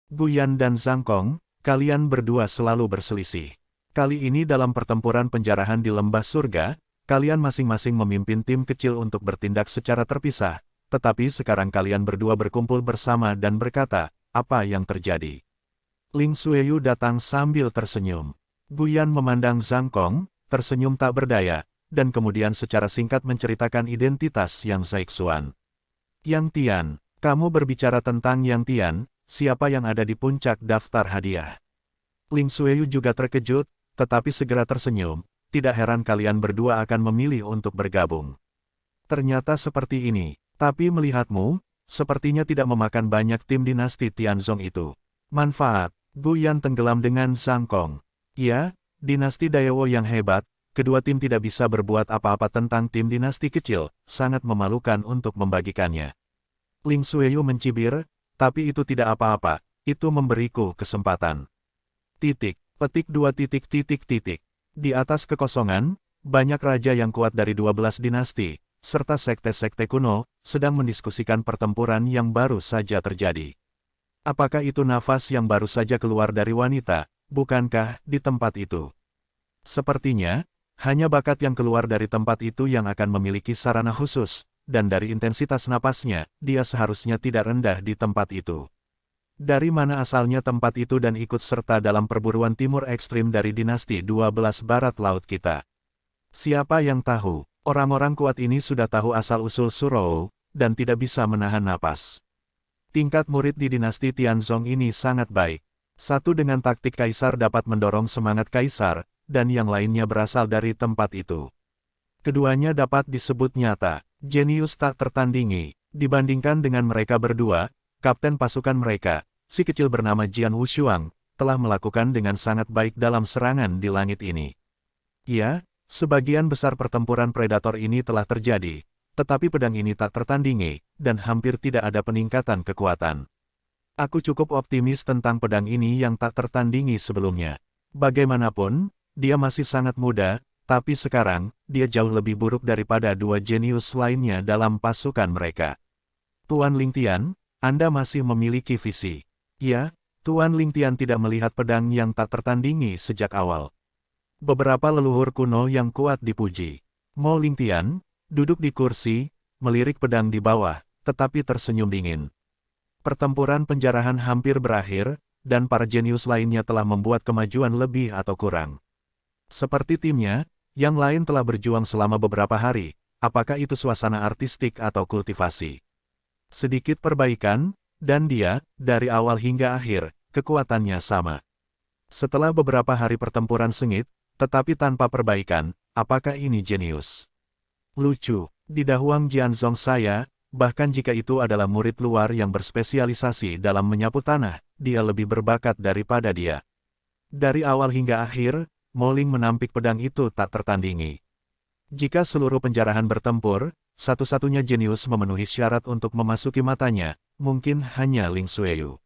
Guyan dan Zhang Kong, kalian berdua selalu berselisih. Kali ini dalam pertempuran penjarahan di Lembah Surga, kalian masing-masing memimpin tim kecil untuk bertindak secara terpisah, tetapi sekarang kalian berdua berkumpul bersama dan berkata, apa yang terjadi? Ling Xueyu datang sambil tersenyum. Guyan memandang Zhang Kong, tersenyum tak berdaya, dan kemudian secara singkat menceritakan identitas Yang Zaixuan. Yang Tian, kamu berbicara tentang Yang Tian, siapa yang ada di puncak daftar hadiah? Ling Xueyu juga terkejut, tetapi segera tersenyum, tidak heran kalian berdua akan memilih untuk bergabung. Ternyata seperti ini, tapi melihatmu, sepertinya tidak memakan banyak tim dinasti Tianzong itu. Manfaat, Guyan tenggelam dengan Zhang Kong. Ya, dinasti Daewo yang hebat, kedua tim tidak bisa berbuat apa-apa tentang tim dinasti kecil, sangat memalukan untuk membagikannya. Ling Xueyu mencibir, tapi itu tidak apa-apa, itu memberiku kesempatan. Petik 2. Di atas kekosongan, banyak raja yang kuat dari 12 dinasti, serta sekte-sekte kuno, sedang mendiskusikan pertempuran yang baru saja terjadi. Apakah itu nafas yang baru saja keluar dari wanita, bukankah di tempat itu? Sepertinya, hanya bakat yang keluar dari tempat itu yang akan memiliki sarana khusus, dan dari intensitas napasnya, dia seharusnya tidak rendah di tempat itu. Dari mana asalnya tempat itu dan ikut serta dalam perburuan timur ekstrim dari dinasti 12 Barat Laut kita? Siapa yang tahu? Orang-orang kuat ini sudah tahu asal-usul Surou, dan tidak bisa menahan napas. Tingkat murid di dinasti Tianzong ini sangat baik. Satu dengan taktik kaisar dapat mendorong semangat kaisar, dan yang lainnya berasal dari tempat itu. Keduanya dapat disebut nyata, jenius tak tertandingi. Dibandingkan dengan mereka berdua, kapten pasukan mereka, si kecil bernama Jian Wushuang, telah melakukan dengan sangat baik dalam serangan di langit ini. Ya, sebagian besar pertempuran predator ini telah terjadi, tetapi pedang ini tak tertandingi, dan hampir tidak ada peningkatan kekuatan. Aku cukup optimis tentang pedang ini yang tak tertandingi sebelumnya. Bagaimanapun, dia masih sangat muda, tapi sekarang, dia jauh lebih buruk daripada dua jenius lainnya dalam pasukan mereka. Tuan Lingtian, Anda masih memiliki visi. Ya, Tuan Lingtian tidak melihat pedang yang tak tertandingi sejak awal. Beberapa leluhur kuno yang kuat dipuji. Mo Lingtian, duduk di kursi, melirik pedang di bawah, tetapi tersenyum dingin. Pertempuran penjarahan hampir berakhir, dan para jenius lainnya telah membuat kemajuan lebih atau kurang. Seperti timnya, yang lain telah berjuang selama beberapa hari, apakah itu suasana artistik atau kultivasi. Sedikit perbaikan, dan dia, dari awal hingga akhir, kekuatannya sama. Setelah beberapa hari pertempuran sengit, tetapi tanpa perbaikan, apakah ini jenius? Lucu, di Dahuang Jianzong saya, bahkan jika itu adalah murid luar yang berspesialisasi dalam menyapu tanah, dia lebih berbakat daripada dia. Dari awal hingga akhir, Moling menampik pedang itu tak tertandingi. Jika seluruh penjarahan bertempur, satu-satunya jenius memenuhi syarat untuk memasuki matanya, mungkin hanya Ling Xueyu.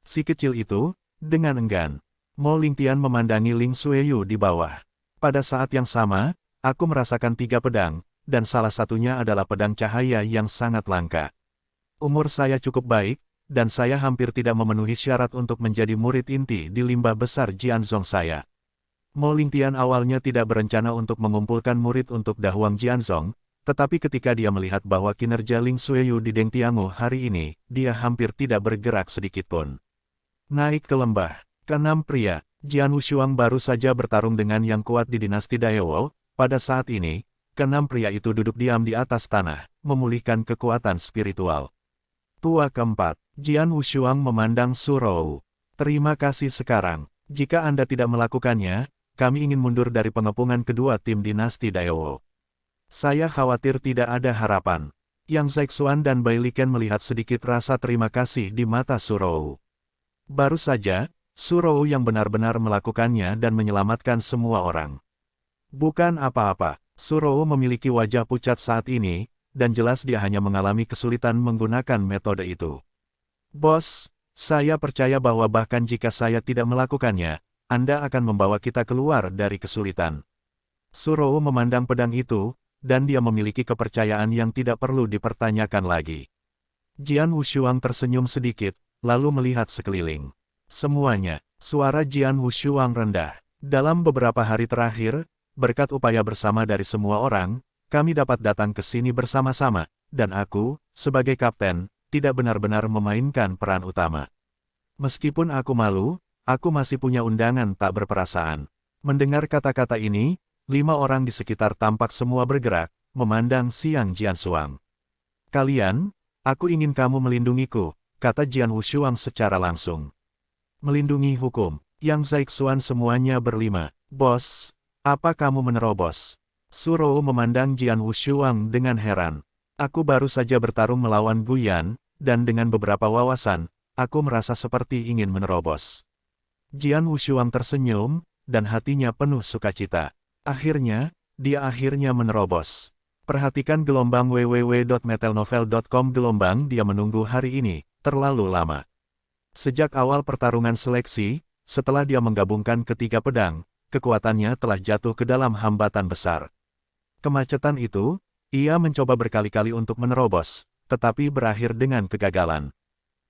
Si kecil itu, dengan enggan, Mo Lingtian memandangi Ling Xueyu di bawah. Pada saat yang sama, aku merasakan 3 pedang, dan salah satunya adalah pedang cahaya yang sangat langka. Umur saya cukup baik, dan saya hampir tidak memenuhi syarat untuk menjadi murid inti di limbah besar Jianzong saya. Mo Lingtian awalnya tidak berencana untuk mengumpulkan murid untuk Dahuang Jianzong, tetapi ketika dia melihat bahwa kinerja Ling Xueyu di Dengtiangu hari ini, dia hampir tidak bergerak sedikitpun. Naik ke lembah, keenam pria, Jian Wushuang baru saja bertarung dengan yang kuat di dinasti Daewo. Pada saat ini, keenam pria itu duduk diam di atas tanah, memulihkan kekuatan spiritual. Tua keempat, Jian Wushuang memandang Surou. Terima kasih sekarang, jika Anda tidak melakukannya, kami ingin mundur dari pengepungan kedua tim dinasti Daewo. Saya khawatir tidak ada harapan. Yang Zaixuan dan Bai Liken melihat sedikit rasa terima kasih di mata Surou. Baru saja, Surou yang benar-benar melakukannya dan menyelamatkan semua orang. Bukan apa-apa, Surou memiliki wajah pucat saat ini, dan jelas dia hanya mengalami kesulitan menggunakan metode itu. Bos, saya percaya bahwa bahkan jika saya tidak melakukannya, Anda akan membawa kita keluar dari kesulitan. Surou memandang pedang itu, dan dia memiliki kepercayaan yang tidak perlu dipertanyakan lagi. Jian Wushuang tersenyum sedikit, lalu melihat sekeliling. Semuanya, suara Jian Wushuang rendah. Dalam beberapa hari terakhir, berkat upaya bersama dari semua orang, kami dapat datang ke sini bersama-sama, dan aku, sebagai kapten, tidak benar-benar memainkan peran utama. Meskipun aku malu, aku masih punya undangan tak berperasaan. Mendengar kata-kata ini, 5 orang di sekitar tampak semua bergerak, memandang Xiang Jianshuang. Kalian, aku ingin kamu melindungiku, kata Jian Wushuang secara langsung. Melindungi hukum. Yang Zaixuan semuanya berlima. Bos, apa kamu menerobos? Surou memandang Jian Wushuang dengan heran. Aku baru saja bertarung melawan Guyan, dan dengan beberapa wawasan, aku merasa seperti ingin menerobos. Jian Wushuang tersenyum, dan hatinya penuh sukacita. Akhirnya, dia akhirnya menerobos. Perhatikan gelombang www.metelnovel.com. Gelombang dia menunggu hari ini, terlalu lama. Sejak awal pertarungan seleksi, setelah dia menggabungkan ketiga pedang, kekuatannya telah jatuh ke dalam hambatan besar. Kemacetan itu, ia mencoba berkali-kali untuk menerobos, tetapi berakhir dengan kegagalan.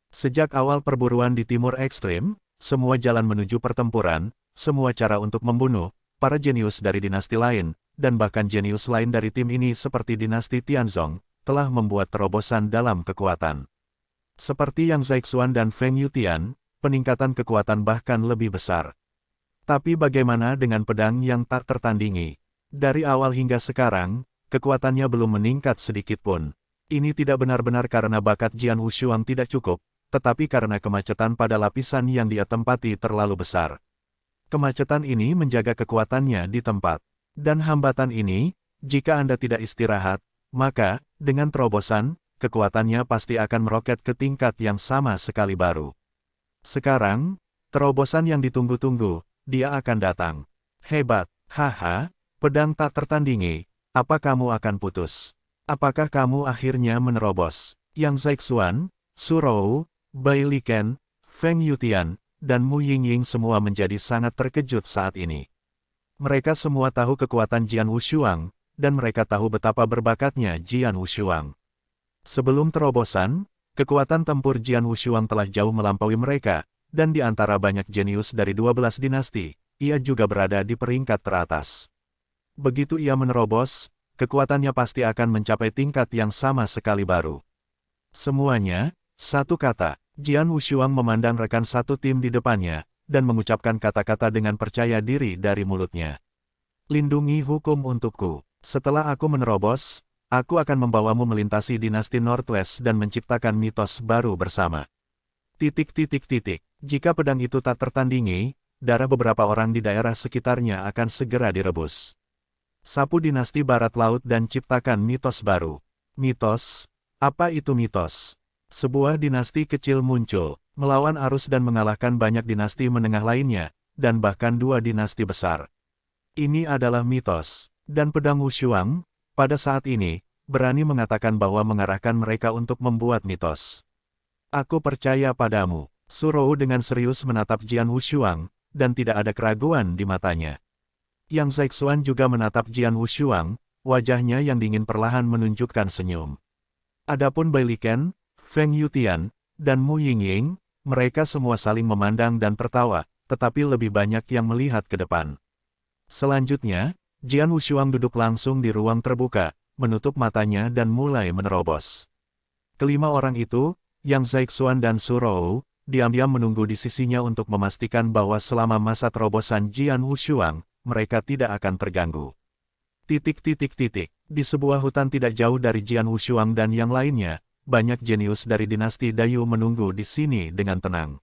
Sejak awal perburuan di Timur Ekstrim, semua jalan menuju pertempuran, semua cara untuk membunuh, para jenius dari dinasti lain, dan bahkan jenius lain dari tim ini seperti dinasti Tianzong, telah membuat terobosan dalam kekuatan. Seperti yang Zaixuan dan Feng Yutian, peningkatan kekuatan bahkan lebih besar. Tapi bagaimana dengan pedang yang tak tertandingi? Dari awal hingga sekarang, kekuatannya belum meningkat sedikit pun. Ini tidak benar-benar karena bakat Jian Wushuang tidak cukup, tetapi karena kemacetan pada lapisan yang dia tempati terlalu besar. Kemacetan ini menjaga kekuatannya di tempat. Dan hambatan ini, jika Anda tidak istirahat, maka, dengan terobosan, kekuatannya pasti akan meroket ke tingkat yang sama sekali baru. Sekarang, terobosan yang ditunggu-tunggu, dia akan datang. Hebat, haha, pedang tak tertandingi, apa kamu akan putus? Apakah kamu akhirnya menerobos? Yang Zaixuan, Surou, Bai Liken, Feng Yutian, dan Mu Yingying semua menjadi sangat terkejut saat ini. Mereka semua tahu kekuatan Jian Wushuang, dan mereka tahu betapa berbakatnya Jian Wushuang. Sebelum terobosan, kekuatan tempur Jian Wushuang telah jauh melampaui mereka, dan di antara banyak jenius dari 12 dinasti, ia juga berada di peringkat teratas. Begitu ia menerobos, kekuatannya pasti akan mencapai tingkat yang sama sekali baru. Semuanya, satu kata, Jian Wushuang memandang rekan satu tim di depannya, dan mengucapkan kata-kata dengan percaya diri dari mulutnya. Lindungi hukum untukku. Setelah aku menerobos, aku akan membawamu melintasi dinasti Northwest dan menciptakan mitos baru bersama. ... Jika pedang itu tak tertandingi, darah beberapa orang di daerah sekitarnya akan segera direbus. Sapu dinasti Barat Laut dan ciptakan mitos baru. Mitos? Apa itu mitos? Sebuah dinasti kecil muncul, melawan arus dan mengalahkan banyak dinasti menengah lainnya, dan bahkan 2 dinasti besar. Ini adalah mitos, dan pedang Wushuang, pada saat ini, berani mengatakan bahwa mengarahkan mereka untuk membuat mitos. Aku percaya padamu. Surou dengan serius menatap Jian Wushuang, dan tidak ada keraguan di matanya. Yang Zaixuan juga menatap Jian Wushuang, wajahnya yang dingin perlahan menunjukkan senyum. Adapun Bai Liken, Feng Yutian, dan Mu Yingying, mereka semua saling memandang dan tertawa, tetapi lebih banyak yang melihat ke depan. Selanjutnya, Jian Wushuang duduk langsung di ruang terbuka, menutup matanya dan mulai menerobos. Kelima orang itu, Yang Zaixuan dan Surou, diam-diam menunggu di sisinya untuk memastikan bahwa selama masa terobosan Jian Wushuang, mereka tidak akan terganggu. ... Di sebuah hutan tidak jauh dari Jian Wushuang dan yang lainnya, banyak jenius dari dinasti Dayu menunggu di sini dengan tenang.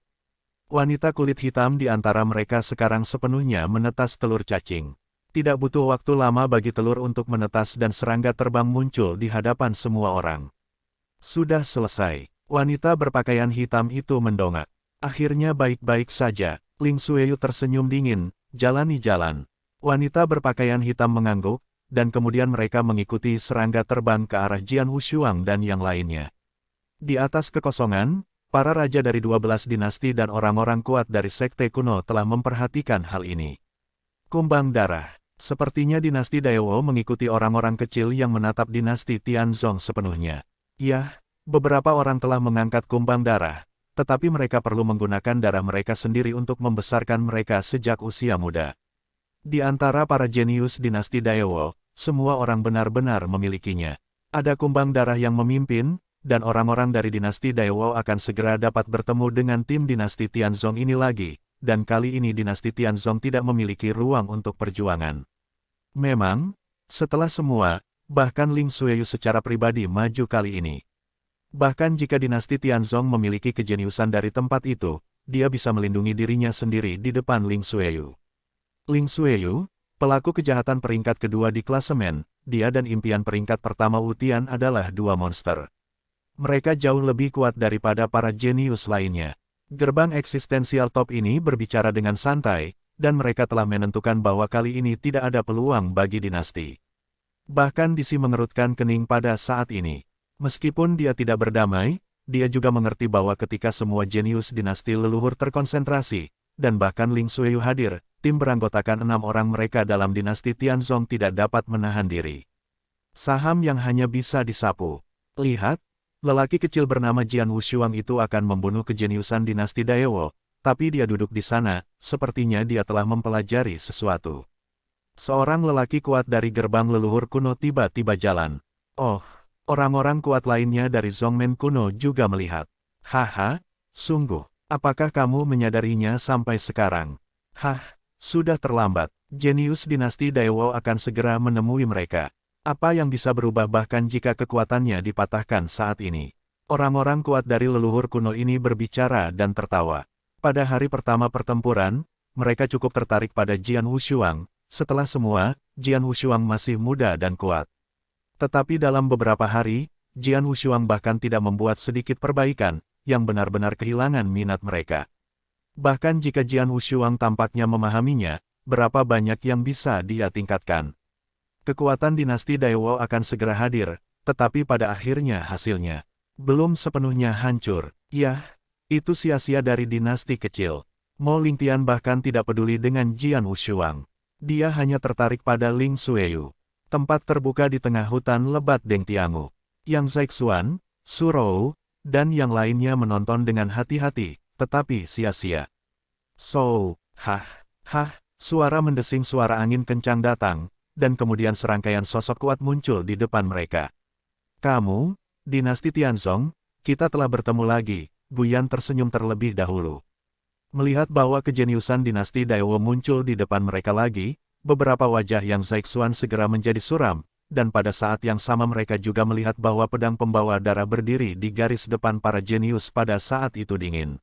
Wanita kulit hitam di antara mereka sekarang sepenuhnya menetas telur cacing. Tidak butuh waktu lama bagi telur untuk menetas dan serangga terbang muncul di hadapan semua orang. Sudah selesai. Wanita berpakaian hitam itu mendongak. Akhirnya baik-baik saja. Ling Xueyu tersenyum dingin, jalani jalan. Wanita berpakaian hitam mengangguk, dan kemudian mereka mengikuti serangga terbang ke arah Jian Wushuang dan yang lainnya. Di atas kekosongan, para raja dari 12 dinasti dan orang-orang kuat dari sekte kuno telah memperhatikan hal ini. Kumbang darah. Sepertinya dinasti Daewo mengikuti orang-orang kecil yang menatap dinasti Tianzong sepenuhnya. Yah, beberapa orang telah mengangkat kumbang darah, tetapi mereka perlu menggunakan darah mereka sendiri untuk membesarkan mereka sejak usia muda. Di antara para jenius dinasti Daewoo, semua orang benar-benar memilikinya. Ada kumbang darah yang memimpin, dan orang-orang dari dinasti Daewoo akan segera dapat bertemu dengan tim dinasti Tianzong ini lagi, dan kali ini dinasti Tianzong tidak memiliki ruang untuk perjuangan. Memang, setelah semua, bahkan Ling Xueyu secara pribadi maju kali ini. Bahkan jika dinasti Tianzong memiliki kejeniusan dari tempat itu, dia bisa melindungi dirinya sendiri di depan Ling Xueyu. Ling Xueyu, pelaku kejahatan peringkat kedua di klasemen, dia dan impian peringkat pertama Wu Tian adalah dua monster. Mereka jauh lebih kuat daripada para jenius lainnya. Gerbang eksistensial top ini berbicara dengan santai, dan mereka telah menentukan bahwa kali ini tidak ada peluang bagi dinasti. Bahkan Disi mengerutkan kening pada saat ini. Meskipun dia tidak berdamai, dia juga mengerti bahwa ketika semua jenius dinasti leluhur terkonsentrasi, dan bahkan Ling Xueyu hadir, tim beranggotakan 6 orang mereka dalam dinasti Tianzong tidak dapat menahan diri. Saham yang hanya bisa disapu. Lihat, lelaki kecil bernama Jian Wushuang itu akan membunuh kejeniusan dinasti Daewoo, tapi dia duduk di sana, sepertinya dia telah mempelajari sesuatu. Seorang lelaki kuat dari gerbang leluhur kuno tiba-tiba jalan. Oh, orang-orang kuat lainnya dari Zongmen kuno juga melihat. Haha, sungguh, apakah kamu menyadarinya sampai sekarang? Hah, sudah terlambat. Jenius dinasti Daewoo akan segera menemui mereka. Apa yang bisa berubah bahkan jika kekuatannya dipatahkan saat ini? Orang-orang kuat dari leluhur kuno ini berbicara dan tertawa. Pada hari pertama pertempuran, mereka cukup tertarik pada Jian Wushuang. Setelah semua, Jian Wushuang masih muda dan kuat. Tetapi dalam beberapa hari, Jian Wushuang bahkan tidak membuat sedikit perbaikan, yang benar-benar kehilangan minat mereka. Bahkan jika Jian Wushuang tampaknya memahaminya, berapa banyak yang bisa dia tingkatkan. Kekuatan dinasti Daewoo akan segera hadir, tetapi pada akhirnya hasilnya belum sepenuhnya hancur. Yah, itu sia-sia dari dinasti kecil. Mo Lingtian bahkan tidak peduli dengan Jian Wushuang. Dia hanya tertarik pada Ling Xueyu. Tempat terbuka di tengah hutan lebat Deng Tiangu. Yang Zaixuan, Su Rou, dan yang lainnya menonton dengan hati-hati, tetapi sia-sia. So, hah, suara mendesing suara angin kencang datang, dan kemudian serangkaian sosok kuat muncul di depan mereka. Kamu, dinasti Tianzong, kita telah bertemu lagi, Guyan tersenyum terlebih dahulu. Melihat bahwa kejeniusan dinasti Daewoo muncul di depan mereka lagi, beberapa wajah yang Zaixuan segera menjadi suram, dan pada saat yang sama mereka juga melihat bahwa pedang pembawa darah berdiri di garis depan para jenius pada saat itu dingin.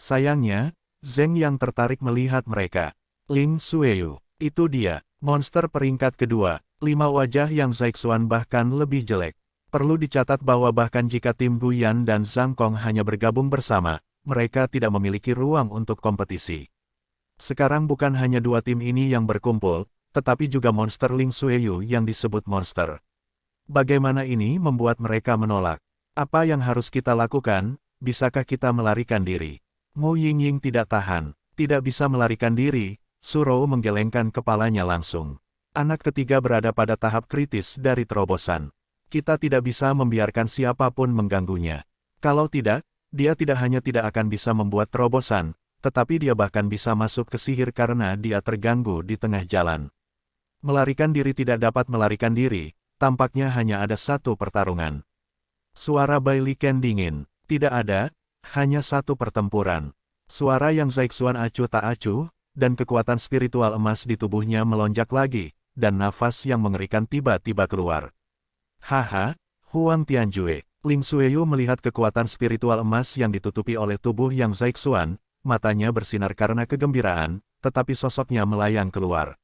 Sayangnya, Zheng yang tertarik melihat mereka. Ling Xueyu, itu dia, monster peringkat kedua. 5 wajah yang Zaixuan bahkan lebih jelek. Perlu dicatat bahwa bahkan jika tim Guyan dan Zhang Kong hanya bergabung bersama, mereka tidak memiliki ruang untuk kompetisi. Sekarang bukan hanya 2 tim ini yang berkumpul, tetapi juga monster Ling Xueyu yang disebut monster. Bagaimana ini membuat mereka menolak? Apa yang harus kita lakukan? Bisakah kita melarikan diri? Mo Yingying tidak tahan, tidak bisa melarikan diri. Su Rou menggelengkan kepalanya langsung. Anak ketiga berada pada tahap kritis dari terobosan. Kita tidak bisa membiarkan siapapun mengganggunya. Kalau tidak, dia tidak hanya tidak akan bisa membuat terobosan, tetapi dia bahkan bisa masuk ke sihir karena dia terganggu di tengah jalan. Melarikan diri tidak dapat melarikan diri, tampaknya hanya ada satu pertarungan. Suara Bai Liken dingin, tidak ada, hanya satu pertempuran. Suara yang Zaixuan acuh tak acuh, dan kekuatan spiritual emas di tubuhnya melonjak lagi, dan nafas yang mengerikan tiba-tiba keluar. Haha, Huang Tianjue. Ling Xueyu melihat kekuatan spiritual emas yang ditutupi oleh tubuh yang Zaixuan. Matanya bersinar karena kegembiraan, tetapi sosoknya melayang keluar.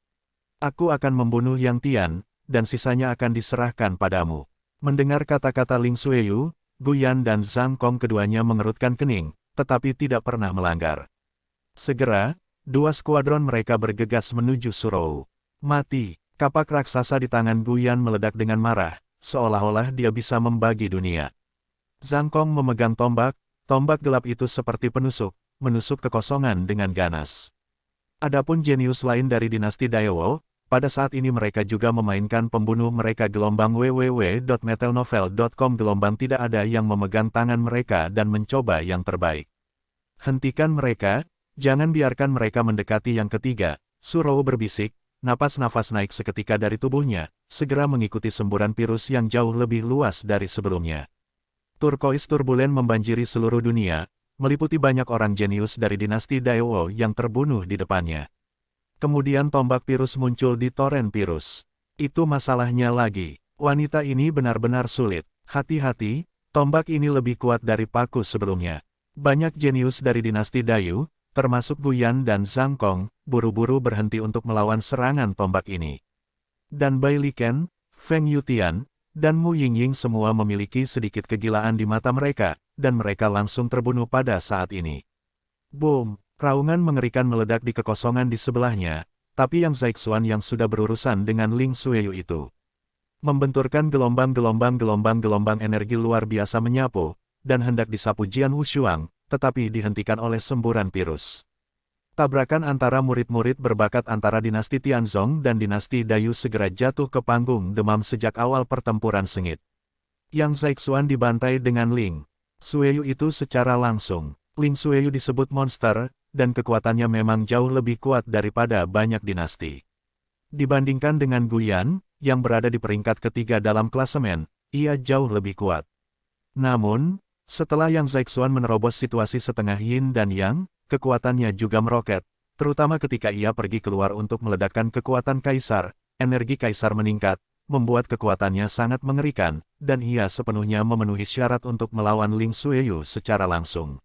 Aku akan membunuh Yang Tian, dan sisanya akan diserahkan padamu. Mendengar kata-kata Ling Xueyu, Guyan dan Zhang Kong keduanya mengerutkan kening, tetapi tidak pernah melanggar. Segera, 2 skuadron mereka bergegas menuju Su Rou. Mati, kapak raksasa di tangan Guyan meledak dengan marah, seolah-olah dia bisa membagi dunia. Zhang Kong memegang tombak gelap itu seperti penusuk, menusuk kekosongan dengan ganas. Adapun jenius lain dari dinasti Daewoo, pada saat ini mereka juga memainkan pembunuh mereka. Gelombang www.metalnovel.com. Gelombang tidak ada yang memegang tangan mereka dan mencoba yang terbaik. Hentikan mereka, jangan biarkan mereka mendekati yang ketiga, Surou berbisik, napas-nafas naik seketika dari tubuhnya, segera mengikuti semburan virus yang jauh lebih luas dari sebelumnya. Turkois turbulen membanjiri seluruh dunia, meliputi banyak orang jenius dari dinasti Daewoo yang terbunuh di depannya. Kemudian tombak virus muncul di toren virus. Itu masalahnya lagi. Wanita ini benar-benar sulit. Hati-hati, tombak ini lebih kuat dari paku sebelumnya. Banyak jenius dari dinasti Dayu, termasuk Guyan dan Zhang Kong, buru-buru berhenti untuk melawan serangan tombak ini. Dan Bai Liken, Feng Yutian, dan Mu Yingying semua memiliki sedikit kegilaan di mata mereka, dan mereka langsung terbunuh pada saat ini. Boom! Raungan mengerikan meledak di kekosongan di sebelahnya, tapi Yang Zaixuan yang sudah berurusan dengan Ling Xueyu itu membenturkan gelombang energi luar biasa menyapu, dan hendak disapu Jian Wushuang, tetapi dihentikan oleh semburan virus. Tabrakan antara murid-murid berbakat antara dinasti Tianzong dan dinasti Dayu segera jatuh ke panggung demam sejak awal pertempuran sengit. Yang Zaixuan dibantai dengan Ling Xueyu itu secara langsung. Ling Xueyu disebut monster, dan kekuatannya memang jauh lebih kuat daripada banyak dinasti. Dibandingkan dengan Guyan, yang berada di peringkat ketiga dalam klasemen, ia jauh lebih kuat. Namun, setelah Yang Zaixuan menerobos situasi setengah yin dan yang, kekuatannya juga meroket, terutama ketika ia pergi keluar untuk meledakkan kekuatan kaisar, energi kaisar meningkat, membuat kekuatannya sangat mengerikan, dan ia sepenuhnya memenuhi syarat untuk melawan Ling Xueyu secara langsung.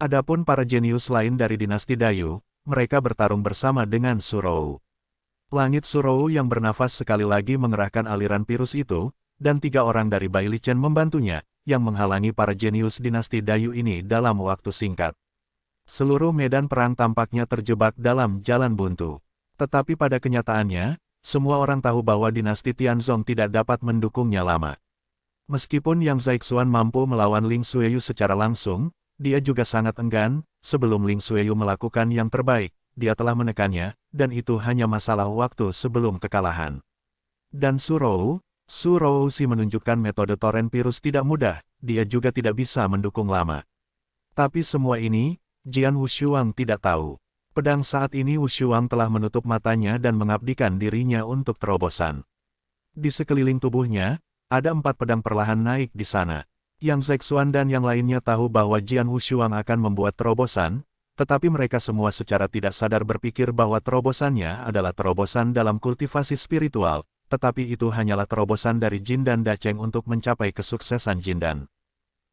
Adapun para jenius lain dari dinasti Dayu, mereka bertarung bersama dengan Surou. Langit Surou yang bernafas sekali lagi mengerahkan aliran virus itu, dan 3 orang dari Bai Lichen membantunya, yang menghalangi para jenius dinasti Dayu ini dalam waktu singkat. Seluruh medan perang tampaknya terjebak dalam jalan buntu. Tetapi pada kenyataannya, semua orang tahu bahwa dinasti Tianzong tidak dapat mendukungnya lama. Meskipun Yang Zaixuan mampu melawan Ling Xueyu secara langsung, dia juga sangat enggan. Sebelum Ling Xueyu melakukan yang terbaik, dia telah menekannya, dan itu hanya masalah waktu sebelum kekalahan. Dan Surou si menunjukkan metode toren virus tidak mudah, dia juga tidak bisa mendukung lama. Tapi semua ini, Jian Wushuang tidak tahu. Pedang saat ini Wushuang telah menutup matanya dan mengabdikan dirinya untuk terobosan. Di sekeliling tubuhnya, ada 4 pedang perlahan naik di sana. Yang Zaixuan dan yang lainnya tahu bahwa Jian Wushuang akan membuat terobosan, tetapi mereka semua secara tidak sadar berpikir bahwa terobosannya adalah terobosan dalam kultivasi spiritual, tetapi itu hanyalah terobosan dari Jin dan Dacheng untuk mencapai kesuksesan Jindan.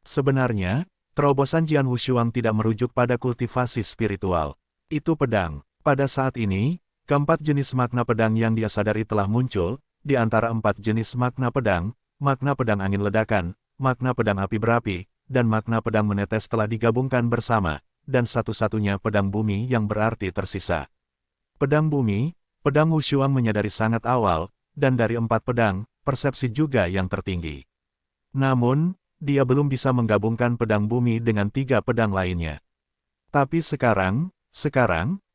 Sebenarnya, terobosan Jian Wushuang tidak merujuk pada kultivasi spiritual. Itu pedang. Pada saat ini, keempat jenis makna pedang yang dia sadari telah muncul, di antara 4 jenis makna pedang angin ledakan, makna pedang api berapi, dan makna pedang menetes telah digabungkan bersama, dan satu-satunya pedang bumi yang berarti tersisa. Pedang bumi, pedang Wushuang menyadari sangat awal, dan dari 4 pedang, persepsi juga yang tertinggi. Namun, dia belum bisa menggabungkan pedang bumi dengan 3 pedang lainnya. Tapi sekarang,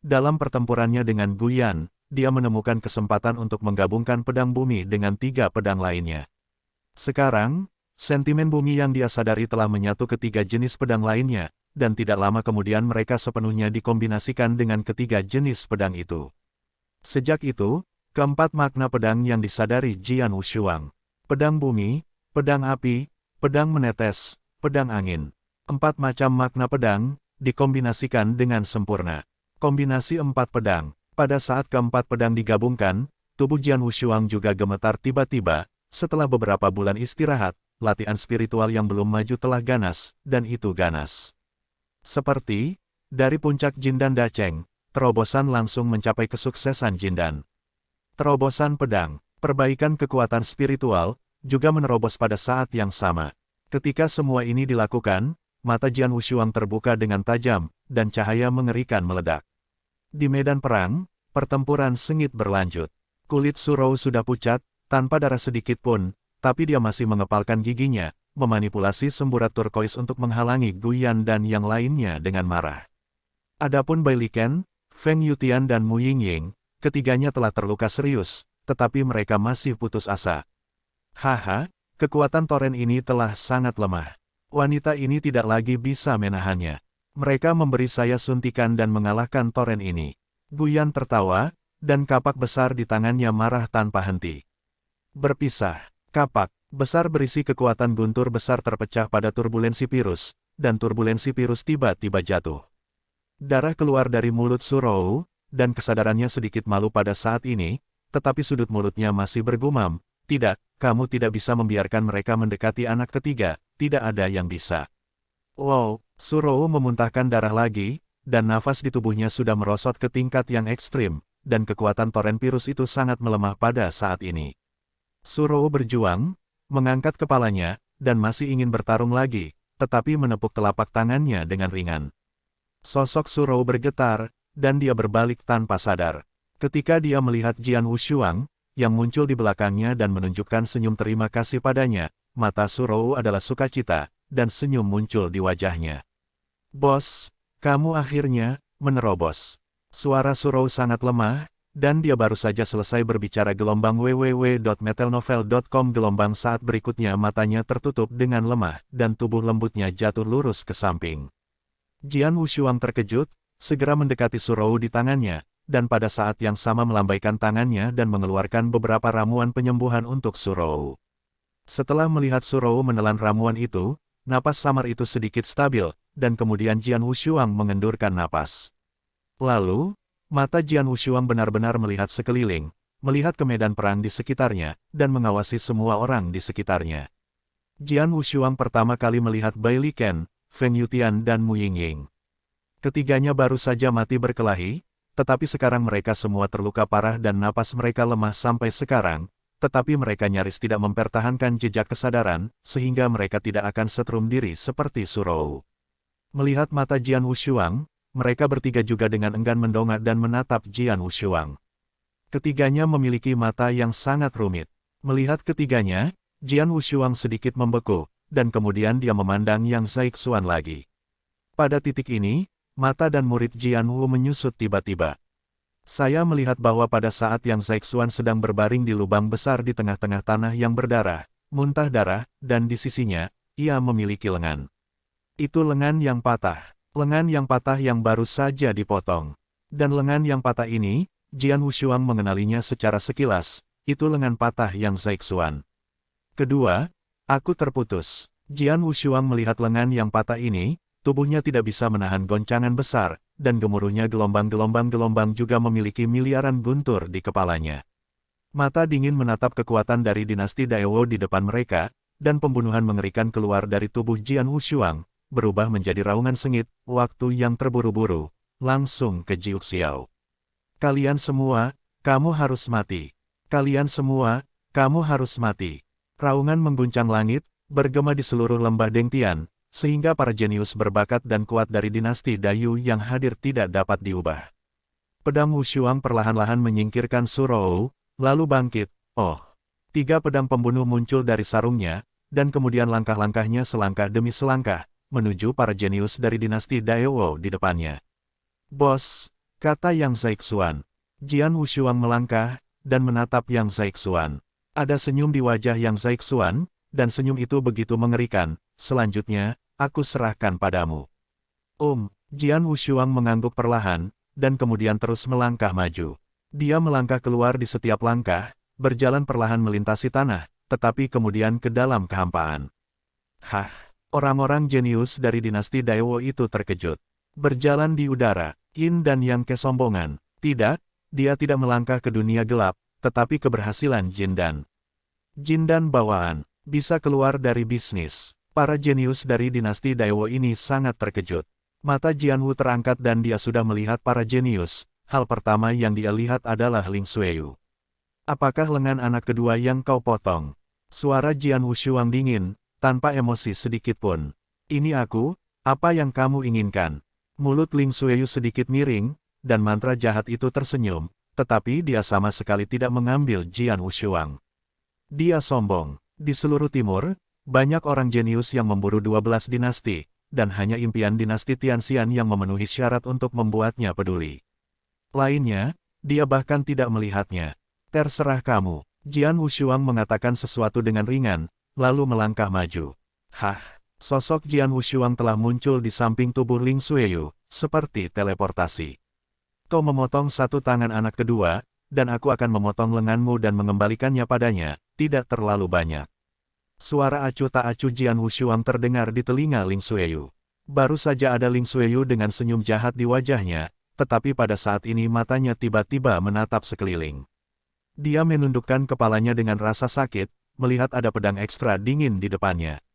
dalam pertempurannya dengan Guyan, dia menemukan kesempatan untuk menggabungkan pedang bumi dengan 3 pedang lainnya. Sekarang, sentimen bumi yang dia sadari telah menyatu ketiga jenis pedang lainnya, dan tidak lama kemudian mereka sepenuhnya dikombinasikan dengan ketiga jenis pedang itu. Sejak itu, keempat makna pedang yang disadari Jian Wushuang. Pedang bumi, pedang api, pedang menetes, pedang angin. 4 macam makna pedang, dikombinasikan dengan sempurna. Kombinasi 4 pedang. Pada saat keempat pedang digabungkan, tubuh Jian Wushuang juga gemetar tiba-tiba. Setelah beberapa bulan istirahat, latihan spiritual yang belum maju telah ganas, dan itu ganas. Seperti, dari puncak Jindan Dacheng, terobosan langsung mencapai kesuksesan Jindan. Terobosan pedang, perbaikan kekuatan spiritual, juga menerobos pada saat yang sama. Ketika semua ini dilakukan, mata Jian Wushuang terbuka dengan tajam, dan cahaya mengerikan meledak. Di medan perang, pertempuran sengit berlanjut. Kulit Surou sudah pucat, tanpa darah sedikit pun, tapi dia masih mengepalkan giginya, memanipulasi semburat turkois untuk menghalangi Guyan dan yang lainnya dengan marah. Adapun Bai Liken, Feng Yutian dan Mu Yingying, ketiganya telah terluka serius, tetapi mereka masih putus asa. Haha, kekuatan toren ini telah sangat lemah. Wanita ini tidak lagi bisa menahannya. Mereka memberi saya suntikan dan mengalahkan toren ini. Guyan tertawa, dan kapak besar di tangannya marah tanpa henti. Berpisah. Kapak besar berisi kekuatan guntur besar terpecah pada turbulensi virus, dan turbulensi virus tiba-tiba jatuh. Darah keluar dari mulut Surou, dan kesadarannya sedikit malu pada saat ini, tetapi sudut mulutnya masih bergumam, "Tidak, kamu tidak bisa membiarkan mereka mendekati anak ketiga, tidak ada yang bisa." Wow, Surou memuntahkan darah lagi, dan nafas di tubuhnya sudah merosot ke tingkat yang ekstrim, dan kekuatan toren virus itu sangat melemah pada saat ini. Surou berjuang, mengangkat kepalanya, dan masih ingin bertarung lagi, tetapi menepuk telapak tangannya dengan ringan. Sosok Surou bergetar, dan dia berbalik tanpa sadar. Ketika dia melihat Jian Wushuang, yang muncul di belakangnya dan menunjukkan senyum terima kasih padanya, mata Surou adalah sukacita, dan senyum muncul di wajahnya. "Bos, kamu akhirnya menerobos." Suara Surou sangat lemah, dan dia baru saja selesai berbicara. www.metelnovel.com. Saat berikutnya matanya tertutup dengan lemah, dan tubuh lembutnya jatuh lurus ke samping. Jian Wushuang terkejut, segera mendekati Surou di tangannya, dan pada saat yang sama melambaikan tangannya dan mengeluarkan beberapa ramuan penyembuhan untuk Surou. Setelah melihat Surou menelan ramuan itu, napas samar itu sedikit stabil, dan kemudian Jian Wushuang mengendurkan napas. Lalu, mata Jian Wushuang benar-benar melihat sekeliling, melihat ke medan perang di sekitarnya, dan mengawasi semua orang di sekitarnya. Jian Wushuang pertama kali melihat Bai Liken, Feng Yutian dan Mu Yingying. Ketiganya baru saja mati berkelahi, tetapi sekarang mereka semua terluka parah dan napas mereka lemah sampai sekarang, tetapi mereka nyaris tidak mempertahankan jejak kesadaran, sehingga mereka tidak akan setrum diri seperti Surou. Melihat mata Jian Wushuang, mereka bertiga juga dengan enggan mendongak dan menatap Jian Wushuang. Ketiganya memiliki mata yang sangat rumit. Melihat ketiganya, Jian Wushuang sedikit membeku, dan kemudian dia memandang Yang Zaixuan lagi. Pada titik ini, mata dan murid Jian Wu menyusut tiba-tiba. Saya melihat bahwa pada saat Yang Zaixuan sedang berbaring di lubang besar di tengah-tengah tanah yang berdarah, muntah darah, dan di sisinya, ia memiliki lengan. Itu lengan yang patah. Lengan yang patah yang baru saja dipotong. Dan lengan yang patah ini, Jian Wushuang mengenalinya secara sekilas, itu lengan patah Yang Zaixuan. Kedua, aku terputus. Jian Wushuang melihat lengan yang patah ini, tubuhnya tidak bisa menahan goncangan besar, dan gemuruhnya gelombang-gelombang juga memiliki miliaran guntur di kepalanya. Mata dingin menatap kekuatan dari dinasti Daewoo di depan mereka, dan pembunuhan mengerikan keluar dari tubuh Jian Wushuang, berubah menjadi raungan sengit, waktu yang terburu-buru, langsung ke Jiuxiao. "Kalian semua, kamu harus mati. Kalian semua, kamu harus mati." Raungan mengguncang langit, bergema di seluruh lembah Dengtian, sehingga para jenius berbakat dan kuat dari dinasti Dayu yang hadir tidak dapat diubah. Pedang Wushuang perlahan-lahan menyingkirkan Surou, lalu bangkit. Oh! 3 pedang pembunuh muncul dari sarungnya, dan kemudian langkah-langkahnya selangkah demi selangkah, menuju para jenius dari dinasti Daewoo di depannya. "Bos," kata Yang Zaixuan. Jian Wushuang melangkah, dan menatap Yang Zaixuan. Ada senyum di wajah Yang Zaixuan, dan senyum itu begitu mengerikan. "Selanjutnya, aku serahkan padamu." Jian Wushuang mengangguk perlahan, dan kemudian terus melangkah maju. Dia melangkah keluar di setiap langkah, berjalan perlahan melintasi tanah, tetapi kemudian ke dalam kehampaan. Hah! Orang-orang jenius dari dinasti Daewoo itu terkejut. Berjalan di udara, Yin dan Yang kesombongan. Tidak, dia tidak melangkah ke dunia gelap, tetapi keberhasilan Jindan bawaan, bisa keluar dari bisnis. Para jenius dari dinasti Daewoo ini sangat terkejut. Mata Jian Wu terangkat dan dia sudah melihat para jenius. Hal pertama yang dia lihat adalah Ling Xueyu. "Apakah lengan anak kedua yang kau potong?" Suara Jian Wushuang dingin, tanpa emosi sedikit pun. "Ini aku, apa yang kamu inginkan?" Mulut Ling Xueyu sedikit miring, dan mantra jahat itu tersenyum, tetapi dia sama sekali tidak mengambil Jian Wushuang. Dia sombong. Di seluruh timur, banyak orang jenius yang memburu 12 dinasti, dan hanya impian dinasti Tianxian yang memenuhi syarat untuk membuatnya peduli. Lainnya, dia bahkan tidak melihatnya. "Terserah kamu." Jian Wushuang mengatakan sesuatu dengan ringan, lalu melangkah maju. "Hah!" Sosok Jian Wushuang telah muncul di samping tubuh Ling Xueyu, seperti teleportasi. Kau memotong satu tangan anak kedua, dan aku akan memotong lenganmu dan mengembalikannya padanya, tidak terlalu banyak. Suara acuh tak acuh Jian Wushuang terdengar di telinga Ling Xueyu. Baru saja ada Ling Xueyu dengan senyum jahat di wajahnya, tetapi pada saat ini matanya tiba-tiba menatap sekeliling. Dia menundukkan kepalanya dengan rasa sakit, melihat ada pedang ekstra dingin di depannya.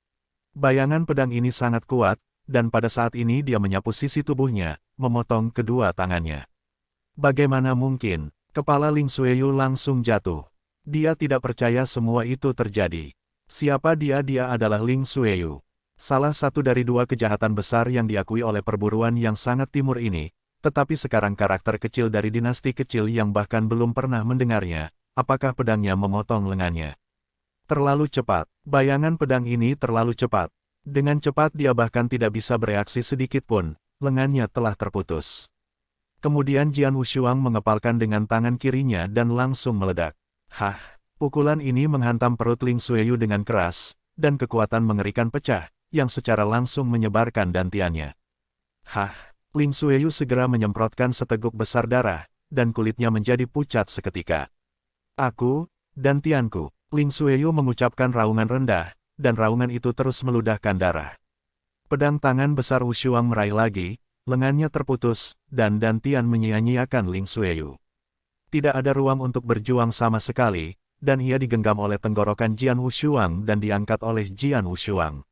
Bayangan pedang ini sangat kuat, dan pada saat ini dia menyapu sisi tubuhnya, memotong kedua tangannya. Bagaimana mungkin? Kepala Ling Xueyu langsung jatuh. Dia tidak percaya semua itu terjadi. Siapa dia? Dia adalah Ling Xueyu. Salah satu dari dua kejahatan besar yang diakui oleh perburuan yang sangat timur ini, tetapi sekarang karakter kecil dari dinasti kecil yang bahkan belum pernah mendengarnya, apakah pedangnya memotong lengannya? Terlalu cepat. Bayangan pedang ini terlalu cepat. Dengan cepat dia bahkan tidak bisa bereaksi sedikit pun, lengannya telah terputus. Kemudian Jian Wushuang mengepalkan dengan tangan kirinya dan langsung meledak. Hah! Pukulan ini menghantam perut Ling Xueyu dengan keras, dan kekuatan mengerikan pecah, yang secara langsung menyebarkan dantiannya. Hah! Ling Xueyu segera menyemprotkan seteguk besar darah, dan kulitnya menjadi pucat seketika. Aku, dantianku. Ling Xueyu mengucapkan raungan rendah, dan raungan itu terus meludahkan darah. Pedang tangan besar Wushuang meraih lagi, lengannya terputus, dan dantian menyia-nyiakan Ling Xueyu. Tidak ada ruang untuk berjuang sama sekali, dan ia digenggam oleh tenggorokan Jian Wushuang dan diangkat oleh Jian Wushuang.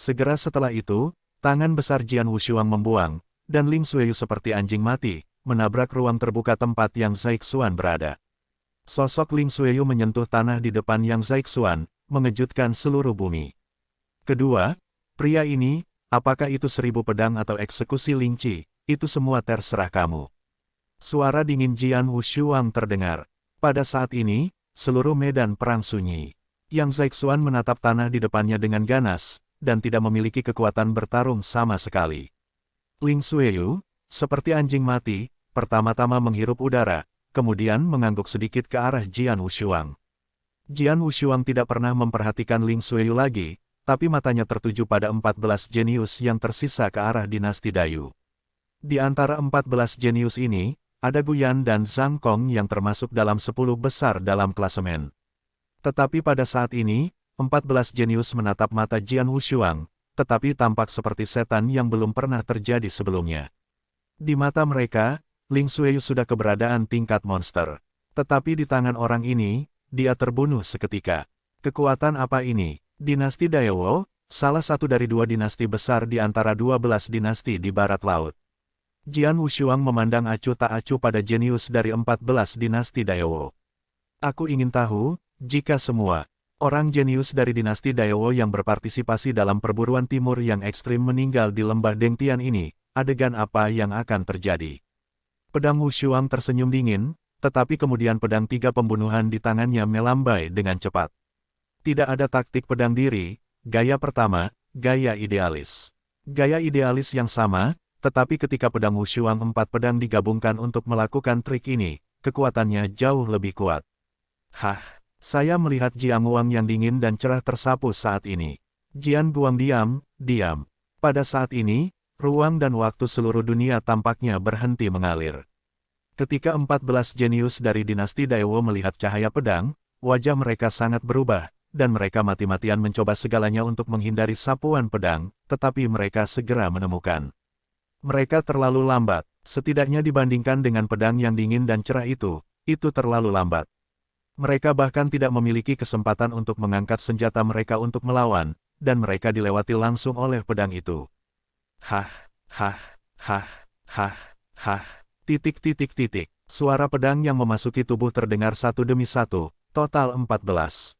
Segera setelah itu, tangan besar Jian Wushuang membuang, dan Ling Xueyu seperti anjing mati, menabrak ruang terbuka tempat Yang Zaixuan berada. Sosok Ling Xueyu menyentuh tanah di depan Yang Zaixuan, mengejutkan seluruh bumi. Kedua, pria ini, apakah itu 1000 pedang atau eksekusi Ling Qi, itu semua terserah kamu. Suara dingin Jian Wushuang terdengar. Pada saat ini, seluruh medan perang sunyi. Yang Zaixuan menatap tanah di depannya dengan ganas, dan tidak memiliki kekuatan bertarung sama sekali. Ling Xueyu, seperti anjing mati, pertama-tama menghirup udara, kemudian mengangguk sedikit ke arah Jian Wushuang. Jian Wushuang tidak pernah memperhatikan Ling Xueyu lagi, tapi matanya tertuju pada 14 jenius yang tersisa ke arah dinasti Dayu. Di antara 14 jenius ini, ada Guyan dan Zhang Kong yang termasuk dalam 10 besar dalam klasemen. Tetapi pada saat ini, 14 jenius menatap mata Jian Wushuang, tetapi tampak seperti setan yang belum pernah terjadi sebelumnya. Di mata mereka, Ling Xueyu sudah keberadaan tingkat monster. Tetapi di tangan orang ini, dia terbunuh seketika. Kekuatan apa ini? Dinasti Daewo, salah satu dari dua dinasti besar di antara 12 dinasti di barat laut. Jian Wushuang memandang acuh tak acuh pada jenius dari 14 dinasti Daewo. Aku ingin tahu, jika semua orang jenius dari dinasti Daewo yang berpartisipasi dalam perburuan timur yang ekstrim meninggal di lembah Dengtian ini, adegan apa yang akan terjadi? Pedang Wushuang tersenyum dingin, tetapi kemudian pedang 3 pembunuhan di tangannya melambai dengan cepat. Tidak ada taktik pedang diri, gaya pertama, gaya idealis. Gaya idealis yang sama, tetapi ketika pedang Wushuang 4 pedang digabungkan untuk melakukan trik ini, kekuatannya jauh lebih kuat. Hah, saya melihat Jiang Wang yang dingin dan cerah tersapu saat ini. Jian Guang diam. Pada saat ini, ruang dan waktu seluruh dunia tampaknya berhenti mengalir. Ketika 14 jenius dari dinasti Daewo melihat cahaya pedang, wajah mereka sangat berubah, dan mereka mati-matian mencoba segalanya untuk menghindari sapuan pedang, tetapi mereka segera menemukan. Mereka terlalu lambat, setidaknya dibandingkan dengan pedang yang dingin dan cerah itu terlalu lambat. Mereka bahkan tidak memiliki kesempatan untuk mengangkat senjata mereka untuk melawan, dan mereka dilewati langsung oleh pedang itu. Hah. Suara pedang yang memasuki tubuh terdengar satu demi satu, total 14.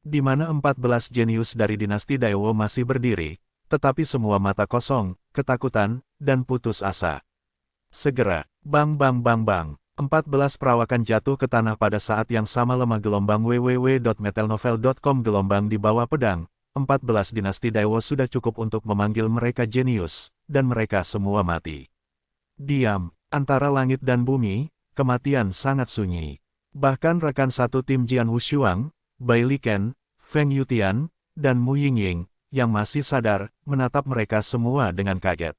Di mana 14 jenius dari dinasti Daewo masih berdiri, tetapi semua mata kosong, ketakutan, dan putus asa. Segera, bang. 14 perawakan jatuh ke tanah pada saat yang sama. Lemah gelombang www.metelnovel.com. Gelombang di bawah pedang, 14 dinasti Daewo sudah cukup untuk memanggil mereka jenius, dan mereka semua mati. Diam, antara langit dan bumi, kematian sangat sunyi. Bahkan rekan satu tim Jian Wushuang, Bai Liken, Feng Yutian, dan Mu Yingying, yang masih sadar, menatap mereka semua dengan kaget.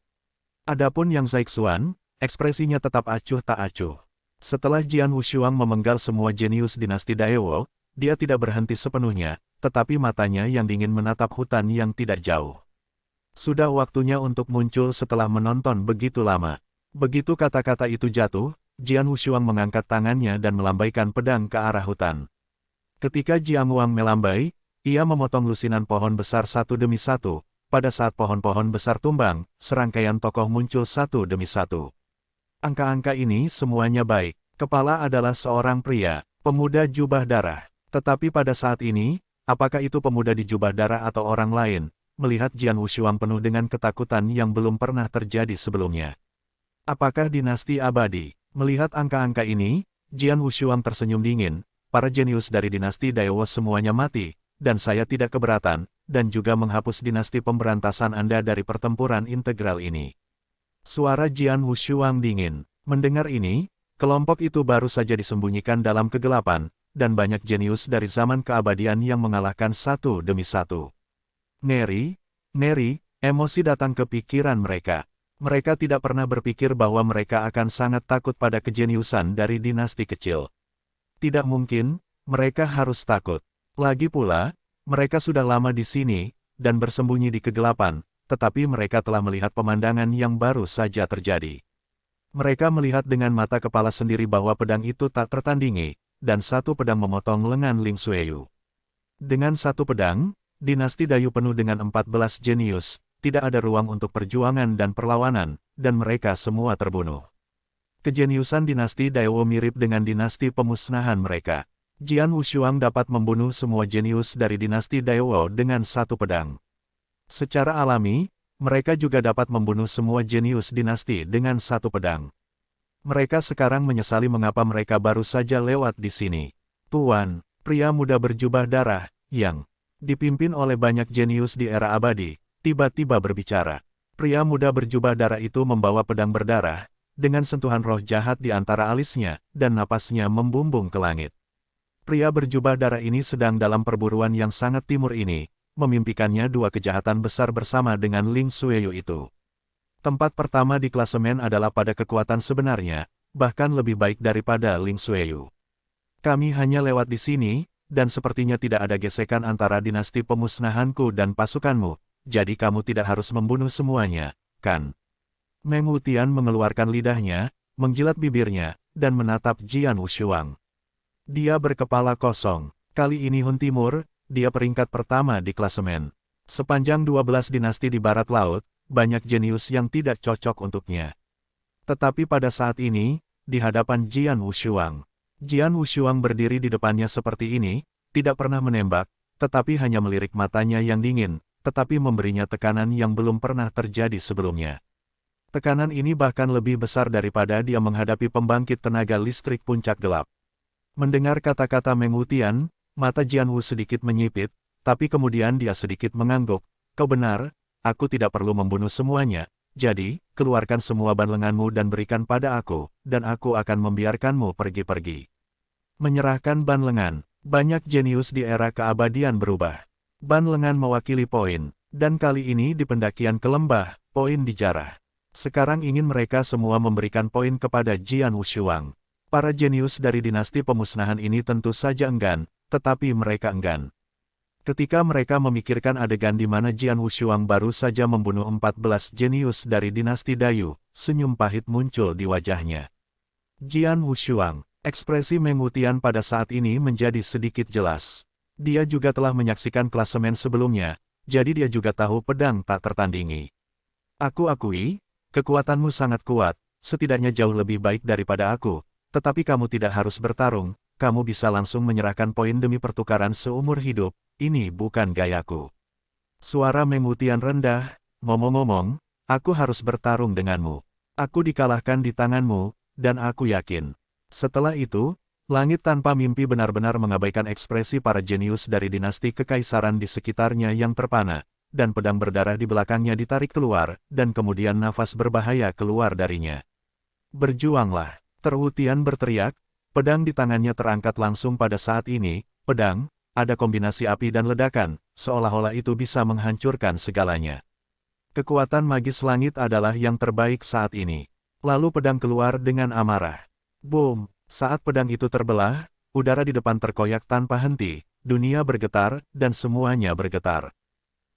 Adapun Yang Zaixuan, ekspresinya tetap acuh tak acuh. Setelah Jian Wushuang memenggal semua jenius dinasti Daewoo, dia tidak berhenti sepenuhnya, tetapi matanya yang dingin menatap hutan yang tidak jauh. Sudah waktunya untuk muncul setelah menonton begitu lama. Begitu kata-kata itu jatuh, Jian Wushuang mengangkat tangannya dan melambaikan pedang ke arah hutan. Ketika Jiang Wang melambai, ia memotong lusinan pohon besar satu demi satu. Pada saat pohon-pohon besar tumbang, serangkaian tokoh muncul satu demi satu. Angka-angka ini semuanya baik. Kepala adalah seorang pria, pemuda jubah darah. Tetapi pada saat ini, apakah itu pemuda di jubah darah atau orang lain, melihat Jian Wushuang penuh dengan ketakutan yang belum pernah terjadi sebelumnya. Apakah dinasti abadi? Melihat angka-angka ini, Jian Wushuang tersenyum dingin. Para jenius dari dinasti Daewoo semuanya mati, dan saya tidak keberatan, dan juga menghapus dinasti pemberantasan Anda dari pertempuran integral ini. Suara Jian Wushuang dingin. Mendengar ini, kelompok itu baru saja disembunyikan dalam kegelapan, dan banyak jenius dari zaman keabadian yang mengalahkan satu demi satu. Neri, emosi datang ke pikiran mereka. Mereka tidak pernah berpikir bahwa mereka akan sangat takut pada kejeniusan dari dinasti kecil. Tidak mungkin, mereka harus takut. Lagi pula, mereka sudah lama di sini, dan bersembunyi di kegelapan, tetapi mereka telah melihat pemandangan yang baru saja terjadi. Mereka melihat dengan mata kepala sendiri bahwa pedang itu tak tertandingi, dan satu pedang memotong lengan Ling Xueyu. Dengan satu pedang, dinasti Dayu penuh dengan 14 jenius, tidak ada ruang untuk perjuangan dan perlawanan, dan mereka semua terbunuh. Kejeniusan dinasti Daewoo mirip dengan dinasti pemusnahan mereka. Jian Wushuang dapat membunuh semua jenius dari dinasti Daewoo dengan satu pedang. Secara alami, mereka juga dapat membunuh semua jenius dinasti dengan satu pedang. Mereka sekarang menyesali mengapa mereka baru saja lewat di sini. Tuan, pria muda berjubah darah, yang dipimpin oleh banyak jenius di era abadi, tiba-tiba berbicara. Pria muda berjubah darah itu membawa pedang berdarah, dengan sentuhan roh jahat di antara alisnya, dan napasnya membumbung ke langit. Pria berjubah darah ini sedang dalam perburuan yang sangat timur ini, memimpikannya dua kejahatan besar bersama dengan Ling Xueyu itu. Tempat pertama di klasemen adalah pada kekuatan sebenarnya, bahkan lebih baik daripada Ling Xueyu. Kami hanya lewat di sini, dan sepertinya tidak ada gesekan antara dinasti pemusnahanku dan pasukanmu, jadi kamu tidak harus membunuh semuanya, kan? Meng Wutian mengeluarkan lidahnya, menjilat bibirnya, dan menatap Jian Wushuang. Dia berkepala kosong. Kali ini Hun Timur, dia peringkat pertama di klasemen. Sepanjang 12 dinasti di barat laut, banyak jenius yang tidak cocok untuknya. Tetapi pada saat ini, di hadapan Jian Wushuang, Jian Wushuang berdiri di depannya seperti ini, tidak pernah menembak, tetapi hanya melirik matanya yang dingin, tetapi memberinya tekanan yang belum pernah terjadi sebelumnya. Tekanan ini bahkan lebih besar daripada dia menghadapi pembangkit tenaga listrik puncak gelap. Mendengar kata-kata Meng Wutian, mata Jian Wu sedikit menyipit, tapi kemudian dia sedikit mengangguk. Kau benar, aku tidak perlu membunuh semuanya, jadi, keluarkan semua ban lenganmu dan berikan pada aku, dan aku akan membiarkanmu pergi-pergi. Menyerahkan ban lengan, banyak jenius di era keabadian berubah. Ban lengan mewakili poin, dan kali ini di pendakian ke lembah, poin dijarah. Sekarang ingin mereka semua memberikan poin kepada Jian Wushuang. Para jenius dari dinasti pemusnahan ini tentu saja enggan, tetapi mereka enggan. Ketika mereka memikirkan adegan di mana Jian Wushuang baru saja membunuh 14 jenius dari dinasti Dayu, senyum pahit muncul di wajahnya. Jian Wushuang, ekspresi Meng Wutian pada saat ini menjadi sedikit jelas. Dia juga telah menyaksikan klasemen sebelumnya, jadi dia juga tahu pedang tak tertandingi. Aku akui, kekuatanmu sangat kuat, setidaknya jauh lebih baik daripada aku. Tetapi kamu tidak harus bertarung, kamu bisa langsung menyerahkan poin demi pertukaran seumur hidup, ini bukan gayaku. Suara Meng Wutian rendah, ngomong-ngomong, aku harus bertarung denganmu. Aku dikalahkan di tanganmu, dan aku yakin. Setelah itu, langit tanpa mimpi benar-benar mengabaikan ekspresi para jenius dari dinasti kekaisaran di sekitarnya yang terpana, dan pedang berdarah di belakangnya ditarik keluar, dan kemudian nafas berbahaya keluar darinya. Berjuanglah. Terwutian berteriak, pedang di tangannya terangkat langsung pada saat ini, pedang, ada kombinasi api dan ledakan, seolah-olah itu bisa menghancurkan segalanya. Kekuatan magis langit adalah yang terbaik saat ini. Lalu pedang keluar dengan amarah. Boom! Saat pedang itu terbelah, udara di depan terkoyak tanpa henti, dunia bergetar, dan semuanya bergetar.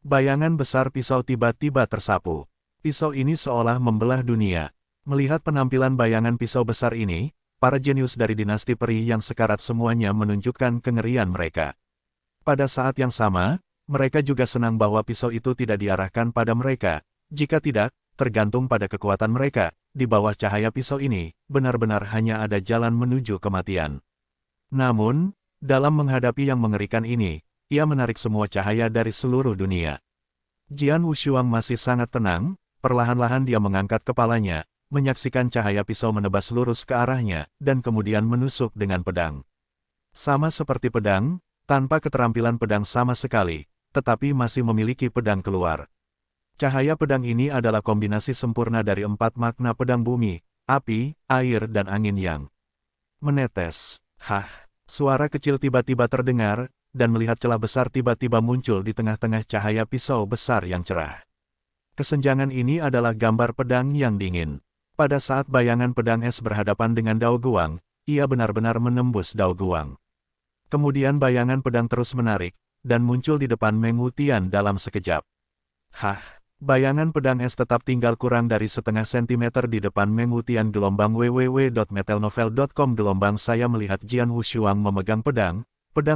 Bayangan besar pisau tiba-tiba tersapu. Pisau ini seolah membelah dunia. Melihat penampilan bayangan pisau besar ini, para jenius dari dinasti peri yang sekarat semuanya menunjukkan kengerian mereka. Pada saat yang sama, mereka juga senang bahwa pisau itu tidak diarahkan pada mereka. Jika tidak, tergantung pada kekuatan mereka. Di bawah cahaya pisau ini, benar-benar hanya ada jalan menuju kematian. Namun, dalam menghadapi yang mengerikan ini, ia menarik semua cahaya dari seluruh dunia. Jian Wushuang masih sangat tenang, perlahan-lahan dia mengangkat kepalanya, menyaksikan cahaya pisau menebas lurus ke arahnya, dan kemudian menusuk dengan pedang. Sama seperti pedang, tanpa keterampilan pedang sama sekali, tetapi masih memiliki pedang keluar. Cahaya pedang ini adalah kombinasi sempurna dari 4 makna pedang bumi, api, air dan angin yang menetes. Suara kecil tiba-tiba terdengar, dan melihat celah besar tiba-tiba muncul di tengah-tengah cahaya pisau besar yang cerah. Kesenjangan ini adalah gambar pedang yang dingin. Pada saat bayangan pedang es berhadapan dengan Dao Guang, ia benar-benar menembus Dao Guang. Kemudian bayangan pedang terus menarik, dan muncul di depan Meng Wutian dalam sekejap. Bayangan pedang es tetap tinggal kurang dari setengah sentimeter di depan Meng Wutian. www.metalnovel.com Saya melihat Jian Wushuang memegang pedang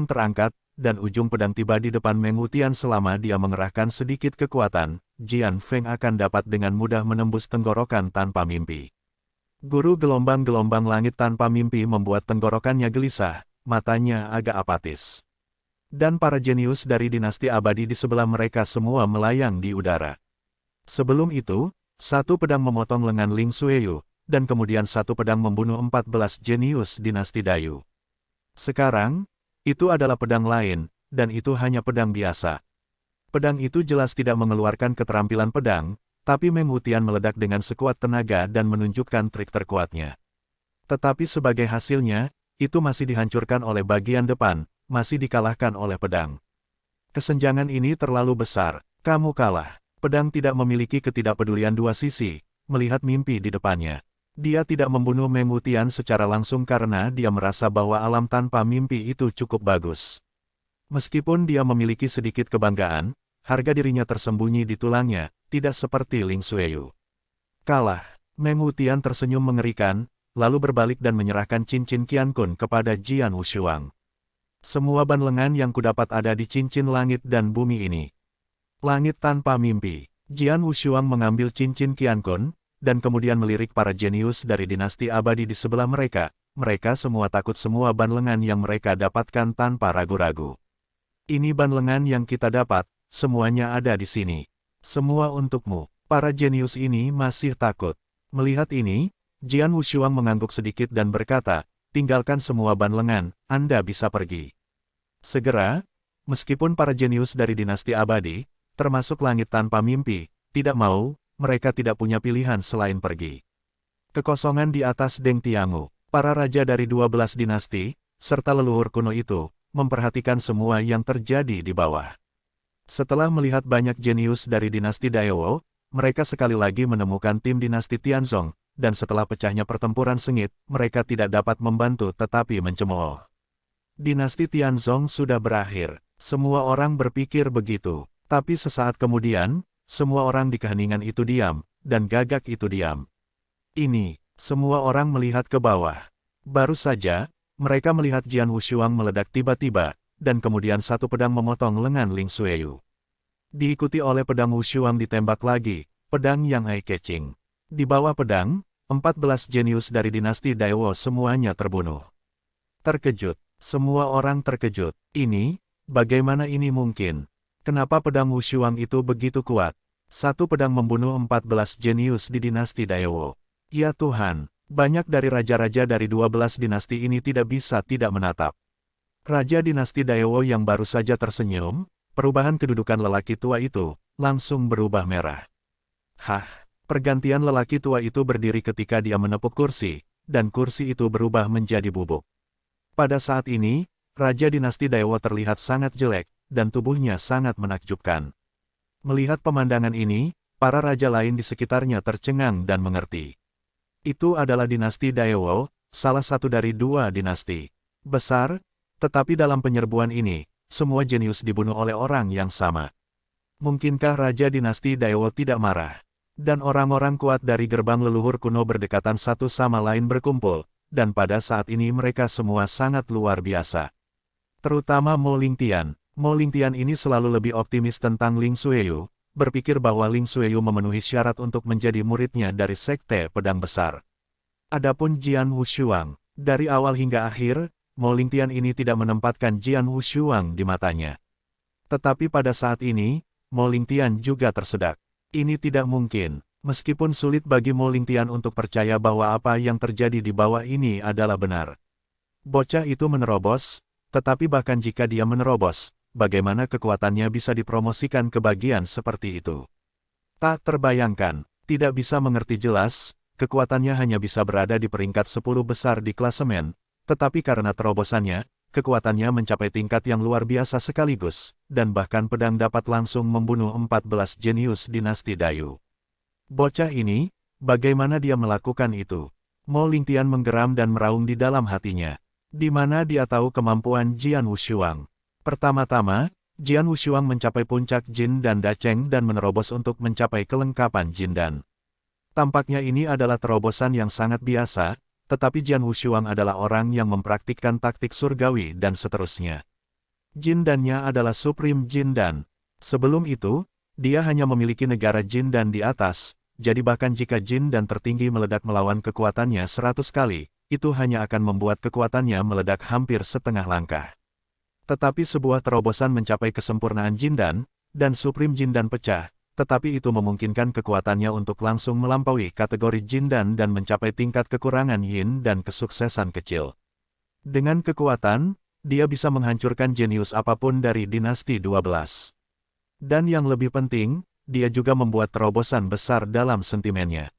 terangkat, dan ujung pedang tiba di depan Meng Wutian. Selama dia mengerahkan sedikit kekuatan, Jian Feng akan dapat dengan mudah menembus tenggorokan tanpa mimpi. Guru gelombang-gelombang langit tanpa mimpi membuat tenggorokannya gelisah, matanya agak apatis. Dan para jenius dari dinasti abadi di sebelah mereka semua melayang di udara. Sebelum itu, satu pedang memotong lengan Ling Xueyu, dan kemudian satu pedang membunuh 14 jenius dinasti Dayu. Sekarang, itu adalah pedang lain, dan itu hanya pedang biasa. Pedang itu jelas tidak mengeluarkan keterampilan pedang, tapi Meng Wutian meledak dengan sekuat tenaga dan menunjukkan trik terkuatnya. Tetapi sebagai hasilnya, itu masih dihancurkan oleh bagian depan, masih dikalahkan oleh pedang. Kesenjangan ini terlalu besar, kamu kalah. Pedang tidak memiliki ketidakpedulian dua sisi, melihat mimpi di depannya. Dia tidak membunuh Meng Wutian secara langsung karena dia merasa bahwa alam tanpa mimpi itu cukup bagus. Meskipun dia memiliki sedikit kebanggaan, harga dirinya tersembunyi di tulangnya, tidak seperti Ling Xueyu. Kalah, Meng Wutian tersenyum mengerikan, lalu berbalik dan menyerahkan cincin Qiankun kepada Jian Wushuang. Semua ban lengan yang kudapat ada di cincin langit dan bumi ini. Langit tanpa mimpi. Jian Wushuang mengambil cincin Qiankun, dan kemudian melirik para jenius dari dinasti abadi di sebelah mereka. Mereka semua takut semua ban lengan yang mereka dapatkan tanpa ragu-ragu. Ini ban lengan yang kita dapat, semuanya ada di sini. Semua untukmu. Para jenius ini masih takut. Melihat ini, Jian Wushuang mengangguk sedikit dan berkata, tinggalkan semua ban lengan, Anda bisa pergi. Segera, meskipun para jenius dari dinasti abadi, termasuk langit tanpa mimpi, tidak mau, mereka tidak punya pilihan selain pergi. Kekosongan di atas Deng Tiangu, para raja dari 12 dinasti, serta leluhur kuno itu, memperhatikan semua yang terjadi di bawah. Setelah melihat banyak jenius dari dinasti Daewoo, mereka sekali lagi menemukan tim dinasti Tianzong, dan setelah pecahnya pertempuran sengit, mereka tidak dapat membantu tetapi mencemooh. Dinasti Tianzong sudah berakhir. Semua orang berpikir begitu. Tapi sesaat kemudian, semua orang di keheningan itu diam, dan gagak itu diam. Ini, semua orang melihat ke bawah. Baru saja, mereka melihat Jian Wushuang meledak tiba-tiba, dan kemudian satu pedang memotong lengan Ling Xueyu. Diikuti oleh pedang Wushuang ditembak lagi, pedang yang eye-catching. Di bawah pedang, 14 jenius dari dinasti Daewoo semuanya terbunuh. Terkejut. Semua orang terkejut. Ini, bagaimana ini mungkin? Kenapa pedang Wushuang itu begitu kuat? Satu pedang membunuh 14 jenius di dinasti Daewoo. Ya Tuhan, banyak dari raja-raja dari 12 dinasti ini tidak bisa tidak menatap. Raja dinasti Daewoo yang baru saja tersenyum, perubahan kedudukan lelaki tua itu, langsung berubah merah. Pergantian lelaki tua itu berdiri ketika dia menepuk kursi, dan kursi itu berubah menjadi bubuk. Pada saat ini, Raja dinasti Daewoo terlihat sangat jelek, dan tubuhnya sangat menakjubkan. Melihat pemandangan ini, para raja lain di sekitarnya tercengang dan mengerti. Itu adalah dinasti Daewoo, salah satu dari dua dinasti besar, tetapi dalam penyerbuan ini, semua jenius dibunuh oleh orang yang sama. Mungkinkah Raja Dinasti Daewoo tidak marah? Dan orang-orang kuat dari gerbang leluhur kuno berdekatan satu sama lain berkumpul, dan pada saat ini mereka semua sangat luar biasa. Terutama Mo Lingtian. Mo Lingtian ini selalu lebih optimis tentang Ling Xueyu, berpikir bahwa Ling Xueyu memenuhi syarat untuk menjadi muridnya dari Sekte Pedang Besar. Adapun Jian Wushuang, dari awal hingga akhir, Mo Lingtian ini tidak menempatkan Jian Wushuang di matanya. Tetapi pada saat ini, Mo Lingtian juga tersedak. Ini tidak mungkin, meskipun sulit bagi Mo Lingtian untuk percaya bahwa apa yang terjadi di bawah ini adalah benar. Bocah itu menerobos, tetapi bahkan jika dia menerobos, bagaimana kekuatannya bisa dipromosikan ke bagian seperti itu? Tak terbayangkan, tidak bisa mengerti jelas, kekuatannya hanya bisa berada di peringkat 10 besar di klasemen, tetapi karena terobosannya, kekuatannya mencapai tingkat yang luar biasa sekaligus, dan bahkan pedang dapat langsung membunuh 14 jenius dinasti Dayu. Bocah ini, bagaimana dia melakukan itu? Mo Lingtian menggeram dan meraung di dalam hatinya. Di mana dia tahu kemampuan Jian Wushuang? Pertama-tama, Jian Wushuang mencapai puncak Jin dan Dacheng dan menerobos untuk mencapai kelengkapan Jin dan. Tampaknya ini adalah terobosan yang sangat biasa, tetapi Jian Wushuang adalah orang yang mempraktikkan taktik surgawi dan seterusnya. Jindannya adalah Supreme Jindan. Sebelum itu, dia hanya memiliki negara Jindan di atas, jadi bahkan jika Jindan tertinggi meledak melawan kekuatannya 100 kali, itu hanya akan membuat kekuatannya meledak hampir setengah langkah. Tetapi sebuah terobosan mencapai kesempurnaan Jindan, dan Supreme Jindan pecah, tetapi itu memungkinkan kekuatannya untuk langsung melampaui kategori Jindan dan mencapai tingkat kekurangan Yin dan kesuksesan kecil. Dengan kekuatan, dia bisa menghancurkan jenius apapun dari dinasti 12. Dan yang lebih penting, dia juga membuat terobosan besar dalam sentimennya.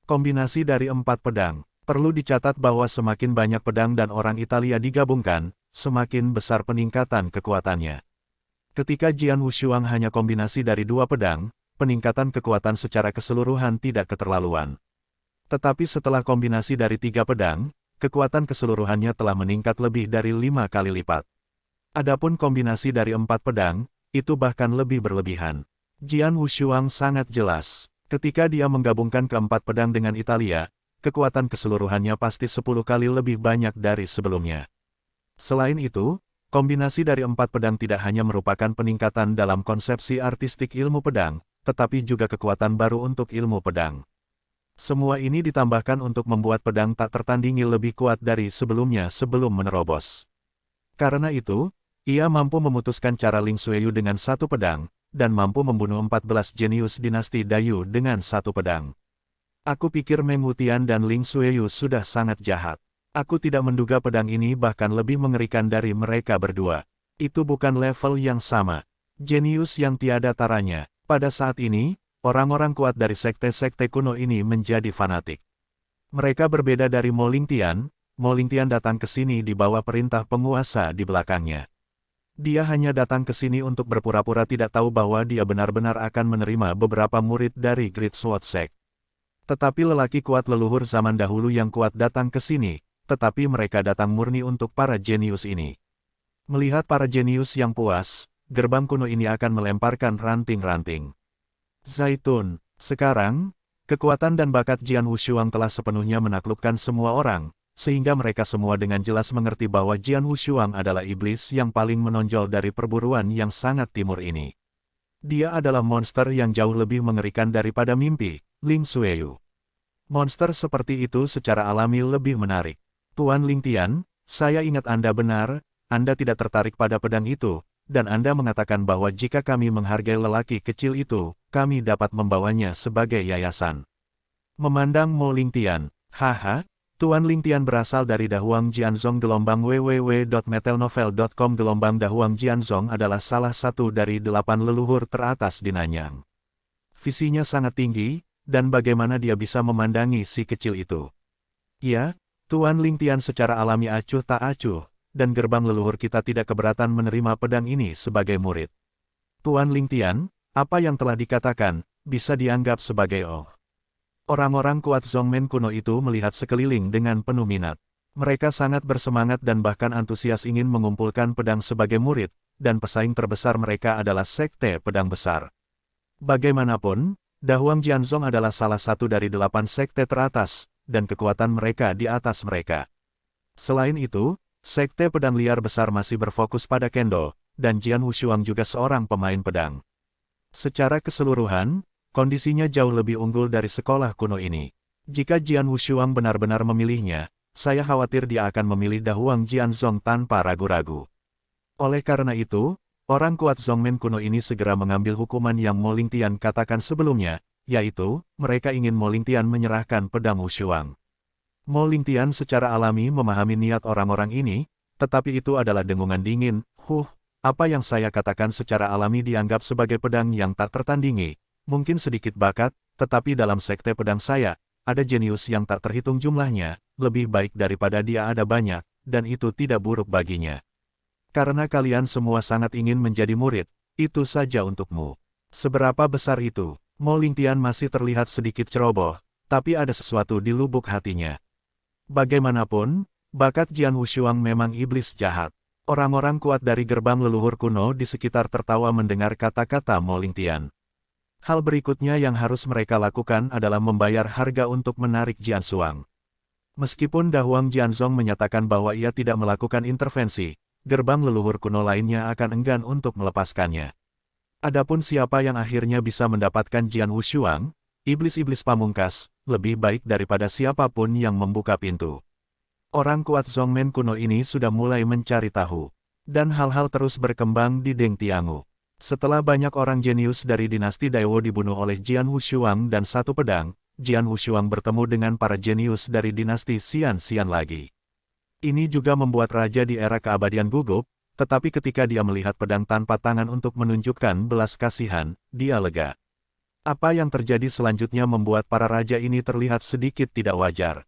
Kombinasi dari 4 pedang. Perlu dicatat bahwa semakin banyak pedang dan orang Italia digabungkan, semakin besar peningkatan kekuatannya. Ketika Jian Wushuang hanya kombinasi dari 2 pedang, peningkatan kekuatan secara keseluruhan tidak keterlaluan. Tetapi setelah kombinasi dari 3 pedang, kekuatan keseluruhannya telah meningkat lebih dari 5 kali lipat. Adapun kombinasi dari 4 pedang, itu bahkan lebih berlebihan. Jian Wushuang sangat jelas, ketika dia menggabungkan keempat pedang dengan Italia, kekuatan keseluruhannya pasti 10 kali lebih banyak dari sebelumnya. Selain itu, kombinasi dari 4 pedang tidak hanya merupakan peningkatan dalam konsepsi artistik ilmu pedang, tetapi juga kekuatan baru untuk ilmu pedang. Semua ini ditambahkan untuk membuat pedang tak tertandingi lebih kuat dari sebelumnya sebelum menerobos. Karena itu, ia mampu memutuskan cara Ling Xueyu dengan 1 pedang, dan mampu membunuh 14 jenius dinasti Dayu dengan 1 pedang. Aku pikir Meng Wutian dan Ling Xueyu sudah sangat jahat. Aku tidak menduga pedang ini bahkan lebih mengerikan dari mereka berdua. Itu bukan level yang sama. Jenius yang tiada taranya. Pada saat ini, orang-orang kuat dari sekte-sekte kuno ini menjadi fanatik. Mereka berbeda dari Mo Lingtian. Mo Lingtian datang ke sini di bawah perintah penguasa di belakangnya. Dia hanya datang ke sini untuk berpura-pura tidak tahu bahwa dia benar-benar akan menerima beberapa murid dari Great Sword Sect. Tetapi lelaki kuat leluhur zaman dahulu yang kuat datang ke sini. Tetapi mereka datang murni untuk para jenius ini. Melihat para jenius yang puas, gerbang kuno ini akan melemparkan ranting-ranting. Zaitun, sekarang, kekuatan dan bakat Jian Wushuang telah sepenuhnya menaklukkan semua orang, sehingga mereka semua dengan jelas mengerti bahwa Jian Wushuang adalah iblis yang paling menonjol dari perburuan yang sangat timur ini. Dia adalah monster yang jauh lebih mengerikan daripada mimpi, Ling Xueyu. Monster seperti itu secara alami lebih menarik. Tuan Lingtian, saya ingat Anda benar, Anda tidak tertarik pada pedang itu, dan Anda mengatakan bahwa jika kami menghargai lelaki kecil itu, kami dapat membawanya sebagai yayasan. Memandang Mo Lingtian, haha, Tuan Lingtian berasal dari Dahuang Jianzong gelombang www.metelnovel.com gelombang Dahuang Jianzong adalah salah satu dari 8 leluhur teratas di Nanyang. Visinya sangat tinggi, dan bagaimana dia bisa memandangi si kecil itu? Ya, Tuan Lingtian secara alami acuh tak acuh, dan gerbang leluhur kita tidak keberatan menerima pedang ini sebagai murid. Tuan Lingtian, apa yang telah dikatakan, bisa dianggap sebagai Orang-orang kuat Zongmen kuno itu melihat sekeliling dengan penuh minat. Mereka sangat bersemangat dan bahkan antusias ingin mengumpulkan pedang sebagai murid, dan pesaing terbesar mereka adalah Sekte Pedang Besar. Bagaimanapun, Dahuang Jianzong adalah salah satu dari 8 sekte teratas, dan kekuatan mereka di atas mereka. Selain itu, Sekte Pedang Liar Besar masih berfokus pada Kendo, dan Jian Wushuang juga seorang pemain pedang. Secara keseluruhan, kondisinya jauh lebih unggul dari sekolah kuno ini. Jika Jian Wushuang benar-benar memilihnya, saya khawatir dia akan memilih Dahuang Jianzong tanpa ragu-ragu. Oleh karena itu, orang kuat Zongmen kuno ini segera mengambil hukuman yang Mo Lingtian katakan sebelumnya, yaitu, mereka ingin Mo Lingtian menyerahkan pedang Wushuang. Mo Lingtian secara alami memahami niat orang-orang ini, tetapi itu adalah dengungan dingin. Apa yang saya katakan secara alami dianggap sebagai pedang yang tak tertandingi. Mungkin sedikit bakat, tetapi dalam sekte pedang saya, ada jenius yang tak terhitung jumlahnya, lebih baik daripada dia ada banyak, dan itu tidak buruk baginya. Karena kalian semua sangat ingin menjadi murid, itu saja untukmu. Seberapa besar itu? Mo Lingtian masih terlihat sedikit ceroboh, tapi ada sesuatu di lubuk hatinya. Bagaimanapun, bakat Jian Wushuang memang iblis jahat. Orang-orang kuat dari gerbang leluhur kuno di sekitar tertawa mendengar kata-kata Mo Lingtian. Hal berikutnya yang harus mereka lakukan adalah membayar harga untuk menarik Jian Suang. Meskipun Dahuang Jianzong menyatakan bahwa ia tidak melakukan intervensi, gerbang leluhur kuno lainnya akan enggan untuk melepaskannya. Adapun siapa yang akhirnya bisa mendapatkan Jian Wushuang, iblis-iblis pamungkas, lebih baik daripada siapapun yang membuka pintu. Orang kuat Zongmen kuno ini sudah mulai mencari tahu, dan hal-hal terus berkembang di Deng Tiangu. Setelah banyak orang jenius dari dinasti Daiwo dibunuh oleh Jian Wushuang dan satu pedang, Jian Wushuang bertemu dengan para jenius dari dinasti Xian lagi. Ini juga membuat raja di era keabadian gugup, tetapi ketika dia melihat pedang tanpa tangan untuk menunjukkan belas kasihan, dia lega. Apa yang terjadi selanjutnya membuat para raja ini terlihat sedikit tidak wajar.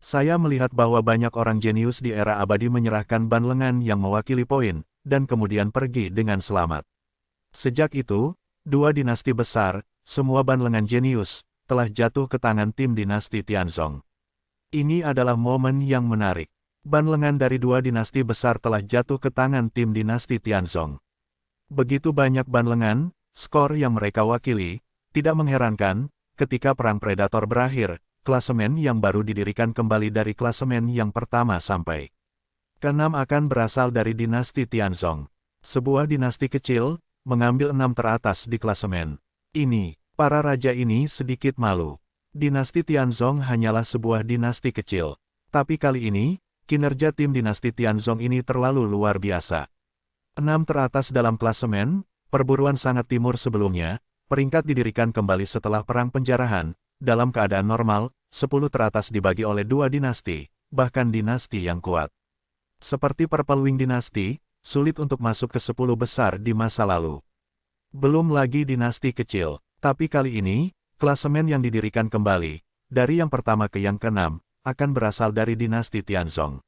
Saya melihat bahwa banyak orang jenius di era abadi menyerahkan ban lengan yang mewakili poin, dan kemudian pergi dengan selamat. Sejak itu, dua dinasti besar, semua ban lengan jenius, telah jatuh ke tangan tim dinasti Tianzong. Ini adalah momen yang menarik. Ban lengan dari dua dinasti besar telah jatuh ke tangan tim dinasti Tianzong. Begitu banyak ban lengan, skor yang mereka wakili, tidak mengherankan, ketika perang predator berakhir, klasemen yang baru didirikan kembali dari klasemen yang pertama sampai ke-6 akan berasal dari dinasti Tianzong. Sebuah dinasti kecil, mengambil 6 teratas di klasemen. Para raja ini sedikit malu. Dinasti Tianzong hanyalah sebuah dinasti kecil. Tapi kali ini, kinerja tim dinasti Tianzong ini terlalu luar biasa. 6 teratas dalam klasemen, perburuan sangat timur sebelumnya, peringkat didirikan kembali setelah perang penjarahan, dalam keadaan normal, 10 teratas dibagi oleh 2 dinasti, bahkan dinasti yang kuat. Seperti Purple Wing dinasti, sulit untuk masuk ke 10 besar di masa lalu. Belum lagi dinasti kecil, tapi kali ini, klasemen yang didirikan kembali, dari yang pertama ke yang ke-6, akan berasal dari dinasti Tianzong.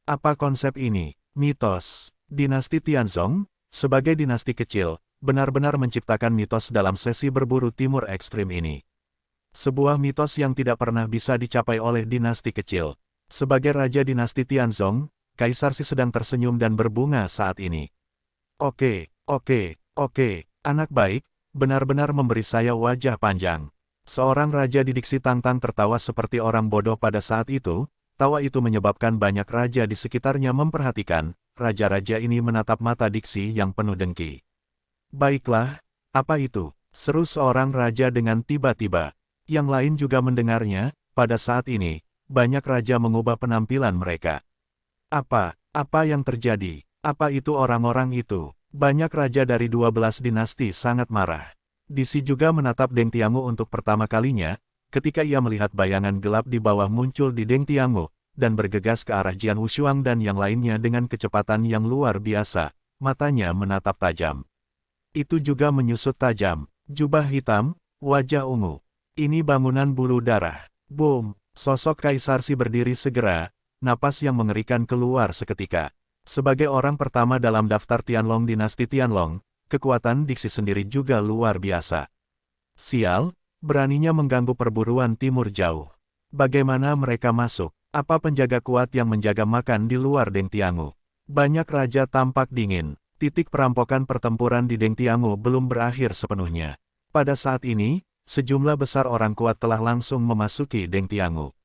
Apa konsep ini? Mitos. Dinasti Tianzong, sebagai dinasti kecil, benar-benar menciptakan mitos dalam sesi berburu timur ekstrim ini. Sebuah mitos yang tidak pernah bisa dicapai oleh dinasti kecil. Sebagai raja dinasti Tianzong, Kaisar Si sedang tersenyum dan berbunga saat ini. Oke, anak baik, benar-benar memberi saya wajah panjang. Seorang raja di diksi Tangtang tertawa seperti orang bodoh pada saat itu, tawa itu menyebabkan banyak raja di sekitarnya memperhatikan, raja-raja ini menatap mata diksi yang penuh dengki. Baiklah, apa itu? Seru seorang raja dengan tiba-tiba. Yang lain juga mendengarnya, pada saat ini, banyak raja mengubah penampilan mereka. Apa yang terjadi? Apa itu orang-orang itu? Banyak raja dari 12 dinasti sangat marah. Disi juga menatap Deng Tiangu untuk pertama kalinya, ketika ia melihat bayangan gelap di bawah muncul di Deng Tiangu, dan bergegas ke arah Jian Wushuang dan yang lainnya dengan kecepatan yang luar biasa, matanya menatap tajam. Itu juga menyusut tajam, jubah hitam, wajah ungu. Ini bangunan bulu darah. Boom! Sosok Kaisar Si berdiri segera, napas yang mengerikan keluar seketika. Sebagai orang pertama dalam daftar Tianlong dinasti Tianlong, kekuatan Dixie sendiri juga luar biasa. Sial, beraninya mengganggu perburuan timur jauh. Bagaimana mereka masuk? Apa penjaga kuat yang menjaga makan di luar Deng Tiangu? Banyak raja tampak dingin. Titik perampokan pertempuran di Deng Tiangu belum berakhir sepenuhnya. Pada saat ini, sejumlah besar orang kuat telah langsung memasuki Deng Tiangu.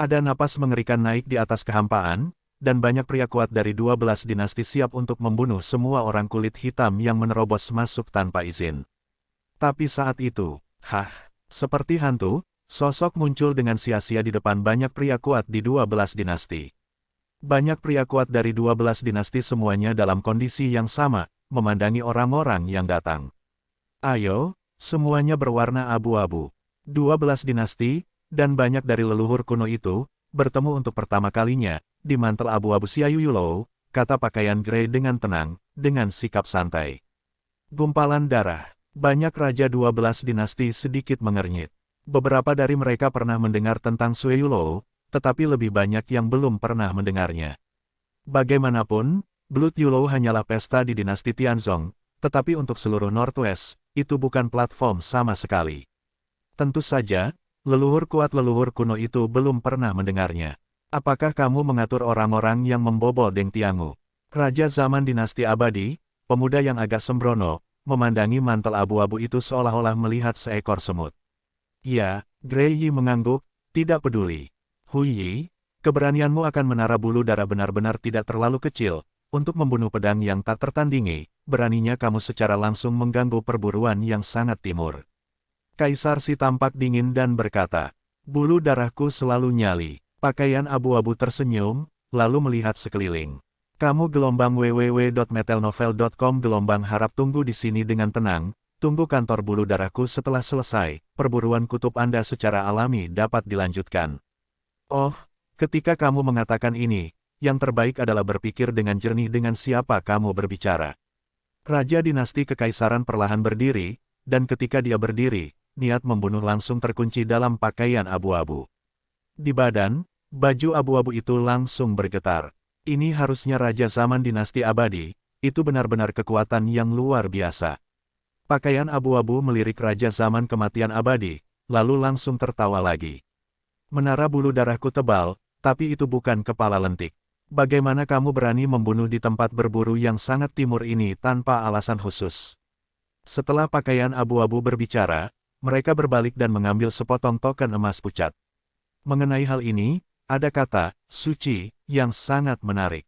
Ada napas mengerikan naik di atas kehampaan, dan banyak pria kuat dari 12 dinasti siap untuk membunuh semua orang kulit hitam yang menerobos masuk tanpa izin. Tapi saat itu, seperti hantu, sosok muncul dengan sia-sia di depan banyak pria kuat di 12 dinasti. Banyak pria kuat dari 12 dinasti semuanya dalam kondisi yang sama, memandangi orang-orang yang datang. Ayo, semuanya berwarna abu-abu. 12 dinasti, dan banyak dari leluhur kuno itu, bertemu untuk pertama kalinya, di mantel abu-abu Xiaoyulou, kata pakaian Grey dengan tenang, dengan sikap santai. Gumpalan darah. Banyak raja 12 dinasti sedikit mengernyit. Beberapa dari mereka pernah mendengar tentang Xiaoyulou, tetapi lebih banyak yang belum pernah mendengarnya. Bagaimanapun, Blood Yulou hanyalah pesta di dinasti Tianzong, tetapi untuk seluruh Northwest, itu bukan platform sama sekali. Tentu saja, leluhur kuat leluhur kuno itu belum pernah mendengarnya. Apakah kamu mengatur orang-orang yang membobol Deng Tiangu? Raja zaman dinasti abadi, pemuda yang agak sembrono, memandangi mantel abu-abu itu seolah-olah melihat seekor semut. Ya, Grey Yi mengangguk, tidak peduli. Hui Yi, keberanianmu akan menara bulu darah benar-benar tidak terlalu kecil, untuk membunuh pedang yang tak tertandingi, beraninya kamu secara langsung mengganggu perburuan yang sangat timur. Kaisar Si tampak dingin dan berkata, bulu darahku selalu nyali. Pakaian abu-abu tersenyum, lalu melihat sekeliling. Kamu gelombang www.metalnovel.com gelombang harap tunggu di sini dengan tenang, tunggu kantor bulu darahku setelah selesai, perburuan kutub Anda secara alami dapat dilanjutkan. Oh, ketika kamu mengatakan ini, yang terbaik adalah berpikir dengan jernih dengan siapa kamu berbicara. Raja dinasti kekaisaran perlahan berdiri, dan ketika dia berdiri, niat membunuh langsung terkunci dalam pakaian abu-abu. Di badan, baju abu-abu itu langsung bergetar. Ini harusnya raja zaman dinasti abadi, itu benar-benar kekuatan yang luar biasa. Pakaian abu-abu melirik raja zaman kematian abadi, lalu langsung tertawa lagi. Menara bulu darahku tebal, tapi itu bukan kepala lentik. Bagaimana kamu berani membunuh di tempat berburu yang sangat timur ini tanpa alasan khusus? Setelah pakaian abu-abu berbicara, mereka berbalik dan mengambil sepotong token emas pucat. Mengenai hal ini, ada kata, suci, yang sangat menarik.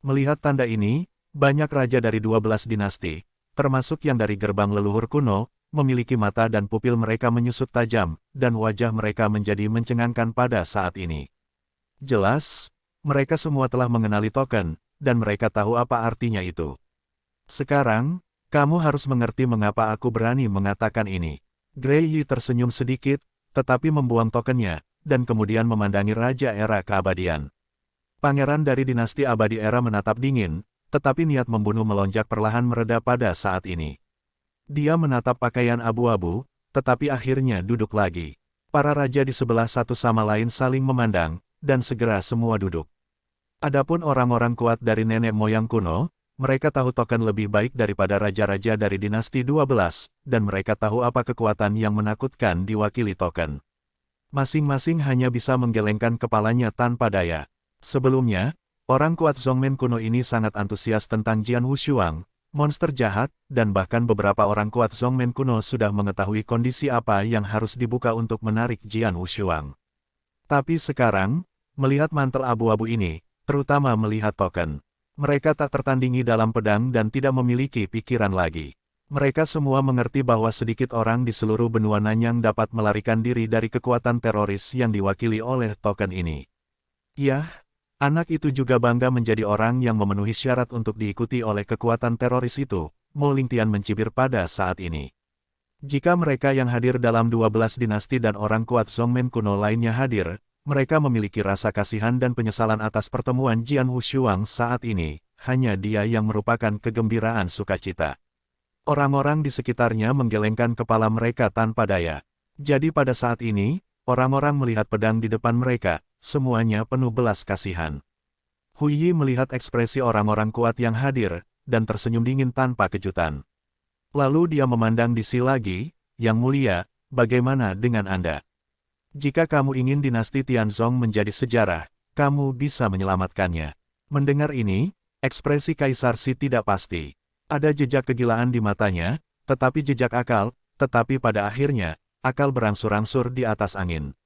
Melihat tanda ini, banyak raja dari 12 dinasti, termasuk yang dari gerbang leluhur kuno, memiliki mata dan pupil mereka menyusut tajam, dan wajah mereka menjadi mencengangkan pada saat ini. Jelas, mereka semua telah mengenali token, dan mereka tahu apa artinya itu. Sekarang, kamu harus mengerti mengapa aku berani mengatakan ini. Grey Yi tersenyum sedikit, tetapi membuang tokennya, dan kemudian memandangi Raja Era Keabadian. Pangeran dari dinasti abadi Era menatap dingin, tetapi niat membunuh melonjak perlahan mereda pada saat ini. Dia menatap pakaian abu-abu, tetapi akhirnya duduk lagi. Para raja di sebelah satu sama lain saling memandang, dan segera semua duduk. Adapun orang-orang kuat dari nenek moyang kuno, mereka tahu token lebih baik daripada raja-raja dari dinasti 12, dan mereka tahu apa kekuatan yang menakutkan diwakili token. Masing-masing hanya bisa menggelengkan kepalanya tanpa daya. Sebelumnya, orang kuat Zhongmen kuno ini sangat antusias tentang Jian Wushuang, monster jahat, dan bahkan beberapa orang kuat Zhongmen kuno sudah mengetahui kondisi apa yang harus dibuka untuk menarik Jian Wushuang. Tapi sekarang, melihat mantel abu-abu ini, terutama melihat token, mereka tak tertandingi dalam pedang dan tidak memiliki pikiran lagi. Mereka semua mengerti bahwa sedikit orang di seluruh benua Nanyang dapat melarikan diri dari kekuatan teroris yang diwakili oleh token ini. Yah, anak itu juga bangga menjadi orang yang memenuhi syarat untuk diikuti oleh kekuatan teroris itu, Mo Lingtian mencibir pada saat ini. Jika mereka yang hadir dalam 12 dinasti dan orang kuat Zhongmen kuno lainnya hadir, mereka memiliki rasa kasihan dan penyesalan atas pertemuan Jian Wushuang saat ini, hanya dia yang merupakan kegembiraan sukacita. Orang-orang di sekitarnya menggelengkan kepala mereka tanpa daya. Jadi pada saat ini, orang-orang melihat pedang di depan mereka, semuanya penuh belas kasihan. Hui Yi melihat ekspresi orang-orang kuat yang hadir, dan tersenyum dingin tanpa kejutan. Lalu dia memandang Disi lagi, Yang Mulia, bagaimana dengan Anda? Jika kamu ingin dinasti Tianzong menjadi sejarah, kamu bisa menyelamatkannya. Mendengar ini, ekspresi Kaisar Si tidak pasti. Ada jejak kegilaan di matanya, tetapi jejak akal, tetapi pada akhirnya, akal berangsur-angsur di atas angin.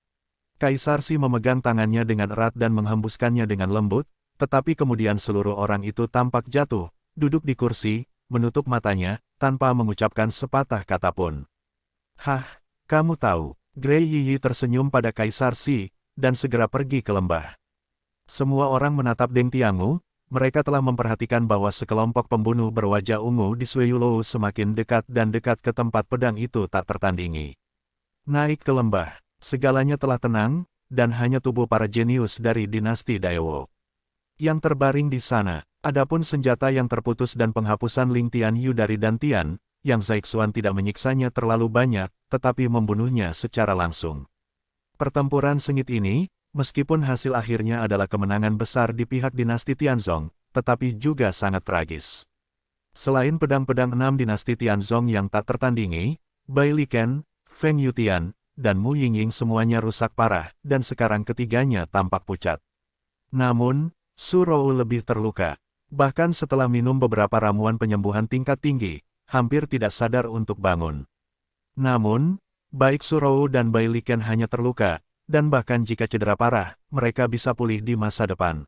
Kaisar Si memegang tangannya dengan erat dan menghembuskannya dengan lembut, tetapi kemudian seluruh orang itu tampak jatuh, duduk di kursi, menutup matanya, tanpa mengucapkan sepatah kata pun. Hah, kamu tahu. Grey Yi tersenyum pada Kaisar Si, dan segera pergi ke lembah. Semua orang menatap Deng Tiangu, mereka telah memperhatikan bahwa sekelompok pembunuh berwajah ungu di Suiyulou semakin dekat dan dekat ke tempat pedang itu tak tertandingi. Naik ke lembah, segalanya telah tenang, dan hanya tubuh para jenius dari dinasti Daewoo yang terbaring di sana. Adapun senjata yang terputus dan penghapusan Ling Tianyu dari Dantian, Yang Zaixuan tidak menyiksanya terlalu banyak, tetapi membunuhnya secara langsung. Pertempuran sengit ini, meskipun hasil akhirnya adalah kemenangan besar di pihak dinasti Tianzong, tetapi juga sangat tragis. Selain pedang-pedang 6 dinasti Tianzong yang tak tertandingi, Bai Liken, Feng Yutian, dan Mu Yingying semuanya rusak parah, dan sekarang ketiganya tampak pucat. Namun, Su Rou lebih terluka. Bahkan setelah minum beberapa ramuan penyembuhan tingkat tinggi, hampir tidak sadar untuk bangun. Namun, baik Su Rou dan Bai Liken hanya terluka, dan bahkan jika cedera parah, mereka bisa pulih di masa depan.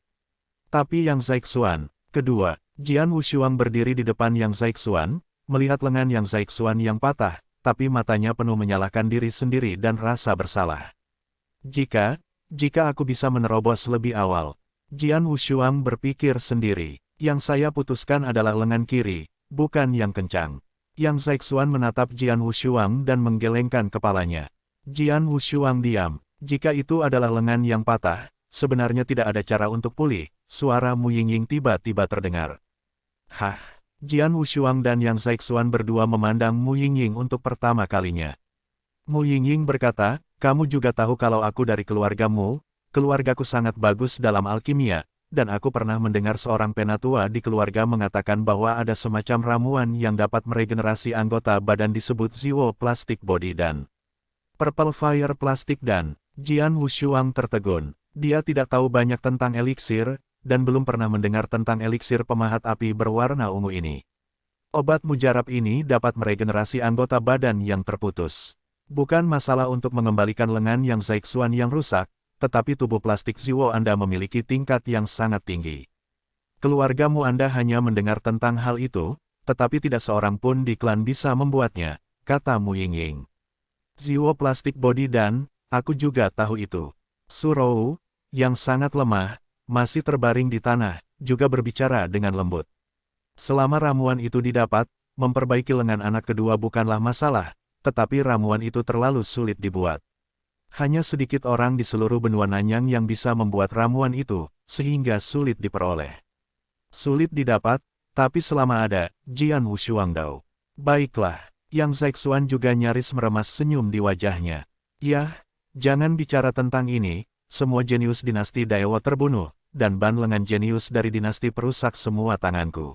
Tapi Yang Zaixuan, kedua, Jian Wushuang berdiri di depan Yang Zaixuan, melihat lengan Yang Zaixuan yang patah, tapi matanya penuh menyalahkan diri sendiri dan rasa bersalah. Jika aku bisa menerobos lebih awal, Jian Wushuang berpikir sendiri, yang saya putuskan adalah lengan kiri, bukan yang kencang. Yang Zaixuan menatap Jian Wushuang dan menggelengkan kepalanya. Jian Wushuang diam. Jika itu adalah lengan yang patah, sebenarnya tidak ada cara untuk pulih. Suara Mu Yingying tiba-tiba terdengar. Hah? Jian Wushuang dan Yang Zaixuan berdua memandang Mu Yingying untuk pertama kalinya. Mu Yingying berkata, kamu juga tahu kalau aku dari keluargamu, keluargaku sangat bagus dalam alkimia, dan aku pernah mendengar seorang penatua di keluarga mengatakan bahwa ada semacam ramuan yang dapat meregenerasi anggota badan disebut Ziwo Plastic Body dan Purple Fire Plastic dan Jian Wushuang tertegun. Dia tidak tahu banyak tentang eliksir, dan belum pernah mendengar tentang eliksir pemahat api berwarna ungu ini. Obat mujarab ini dapat meregenerasi anggota badan yang terputus. Bukan masalah untuk mengembalikan lengan Yang Zaixuan yang rusak, tetapi tubuh plastik Ziwo Anda memiliki tingkat yang sangat tinggi. Keluargamu Anda hanya mendengar tentang hal itu, tetapi tidak seorang pun di klan bisa membuatnya, kata Mu Yingying. Ziwo Plastic Body dan, aku juga tahu itu. Su Rou, yang sangat lemah, masih terbaring di tanah, juga berbicara dengan lembut. Selama ramuan itu didapat, memperbaiki lengan anak kedua bukanlah masalah, tetapi ramuan itu terlalu sulit dibuat. Hanya sedikit orang di seluruh benua Nanyang yang bisa membuat ramuan itu, sehingga sulit diperoleh. Sulit didapat, tapi selama ada, Jian Wushuang Dao. Baiklah, Yang Zaixuan juga nyaris meremas senyum di wajahnya. Yah, jangan bicara tentang ini, semua jenius dinasti Daewoo terbunuh, dan ban lengan jenius dari dinasti perusak semua tanganku.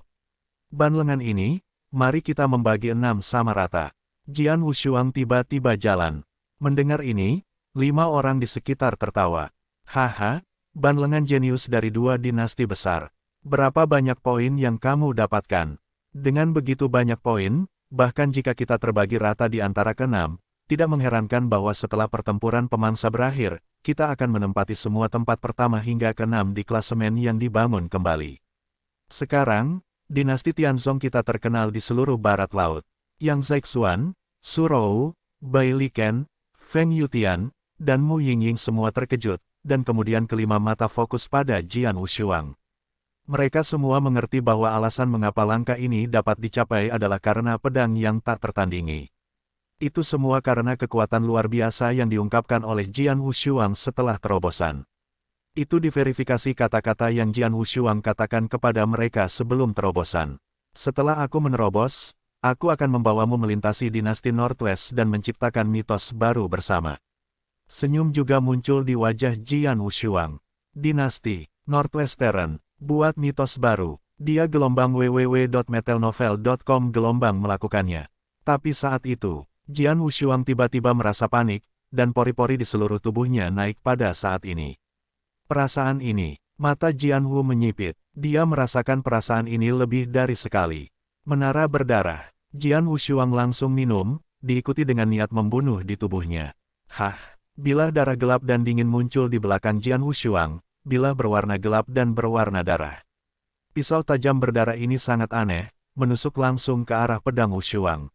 Ban lengan ini, mari kita membagi 6 sama rata. Jian Wushuang tiba-tiba jalan. Mendengar ini, 5 orang di sekitar tertawa. Haha, ban lengan jenius dari 2 dinasti besar. Berapa banyak poin yang kamu dapatkan? Dengan begitu banyak poin, bahkan jika kita terbagi rata di antara ke-6, tidak mengherankan bahwa setelah pertempuran pemangsa berakhir, kita akan menempati semua tempat pertama hingga ke-6 di klasemen yang dibangun kembali. Sekarang, dinasti Tianzong kita terkenal di seluruh barat laut. Yang Zaixuan, Su Rou, Bai Liken, Feng Yutian, dan Mu Yingying semua terkejut, dan kemudian kelima mata fokus pada Jian Wushuang. Mereka semua mengerti bahwa alasan mengapa langkah ini dapat dicapai adalah karena pedang yang tak tertandingi. Itu semua karena kekuatan luar biasa yang diungkapkan oleh Jian Wushuang setelah terobosan. Itu diverifikasi kata-kata yang Jian Wushuang katakan kepada mereka sebelum terobosan. Setelah aku menerobos, aku akan membawamu melintasi dinasti Northwest dan menciptakan mitos baru bersama. Senyum juga muncul di wajah Jian Wushuang. Dinasti Northwestern, Buat mitos baru. Dia gelombang www.metelnovel.com gelombang melakukannya. Tapi saat itu, Jian Wushuang tiba-tiba merasa panik, dan pori-pori di seluruh tubuhnya naik pada saat ini. Perasaan ini, mata Jian Wu menyipit. Dia merasakan perasaan ini lebih dari sekali. Menara berdarah. Jian Wushuang langsung minum, diikuti dengan niat membunuh di tubuhnya. Hah, bilah darah gelap dan dingin muncul di belakang Jian Wushuang, bilah berwarna gelap dan berwarna darah. Pisau tajam berdarah ini sangat aneh, menusuk langsung ke arah pedang Wushuang.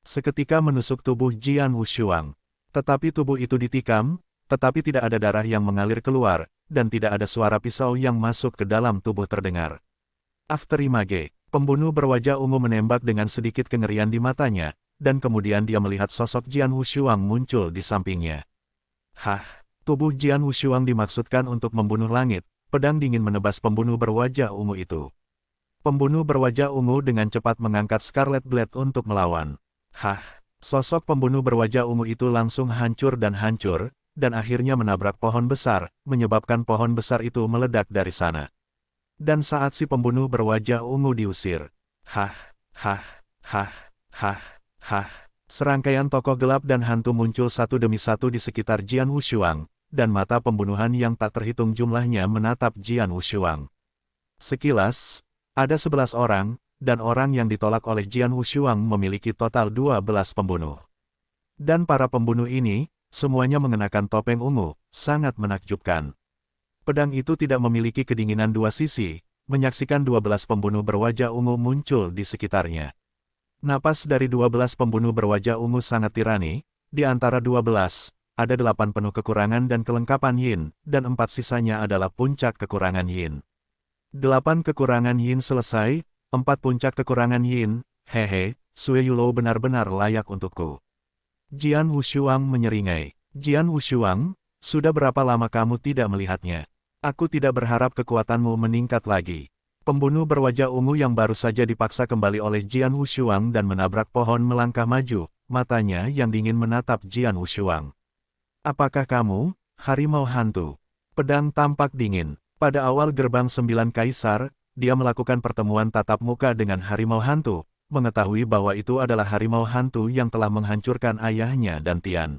Seketika menusuk tubuh Jian Wushuang. Tetapi tubuh itu ditikam, tetapi tidak ada darah yang mengalir keluar, dan tidak ada suara pisau yang masuk ke dalam tubuh terdengar. Afterimage, pembunuh berwajah ungu menembak dengan sedikit kengerian di matanya, dan kemudian dia melihat sosok Jian Wushuang muncul di sampingnya. Hah, tubuh Jian Wushuang dimaksudkan untuk membunuh langit. Pedang dingin menebas pembunuh berwajah ungu itu. Pembunuh berwajah ungu dengan cepat mengangkat Scarlet Blade untuk melawan. Hah, sosok pembunuh berwajah ungu itu langsung hancur, dan akhirnya menabrak pohon besar, menyebabkan pohon besar itu meledak dari sana. Dan saat si pembunuh berwajah ungu diusir, hah, hah, hah, hah, hah, serangkaian tokoh gelap dan hantu muncul satu demi satu di sekitar Jian Wushuang, dan mata pembunuhan yang tak terhitung jumlahnya menatap Jian Wushuang. Sekilas, ada 11 orang, dan orang yang ditolak oleh Jian Wushuang memiliki total 12 pembunuh. Dan para pembunuh ini, semuanya mengenakan topeng ungu, sangat menakjubkan. Pedang itu tidak memiliki kedinginan dua sisi, menyaksikan 12 pembunuh berwajah ungu muncul di sekitarnya. Napas dari 12 pembunuh berwajah ungu sangat tirani, di antara 12, ada 8 penuh kekurangan dan kelengkapan yin, dan 4 sisanya adalah puncak kekurangan yin. 8 kekurangan yin selesai, 4 puncak kekurangan yin, hehe, Sue Yulou benar-benar layak untukku. Jian Wushuang menyeringai. Jian Wushuang, sudah berapa lama kamu tidak melihatnya? Aku tidak berharap kekuatanmu meningkat lagi. Pembunuh berwajah ungu yang baru saja dipaksa kembali oleh Jian Wushuang dan menabrak pohon melangkah maju, matanya yang dingin menatap Jian Wushuang. Apakah kamu, harimau hantu? Pedang tampak dingin. Pada awal gerbang 9 Kaisar, dia melakukan pertemuan tatap muka dengan harimau hantu, mengetahui bahwa itu adalah harimau hantu yang telah menghancurkan ayahnya dan Tian.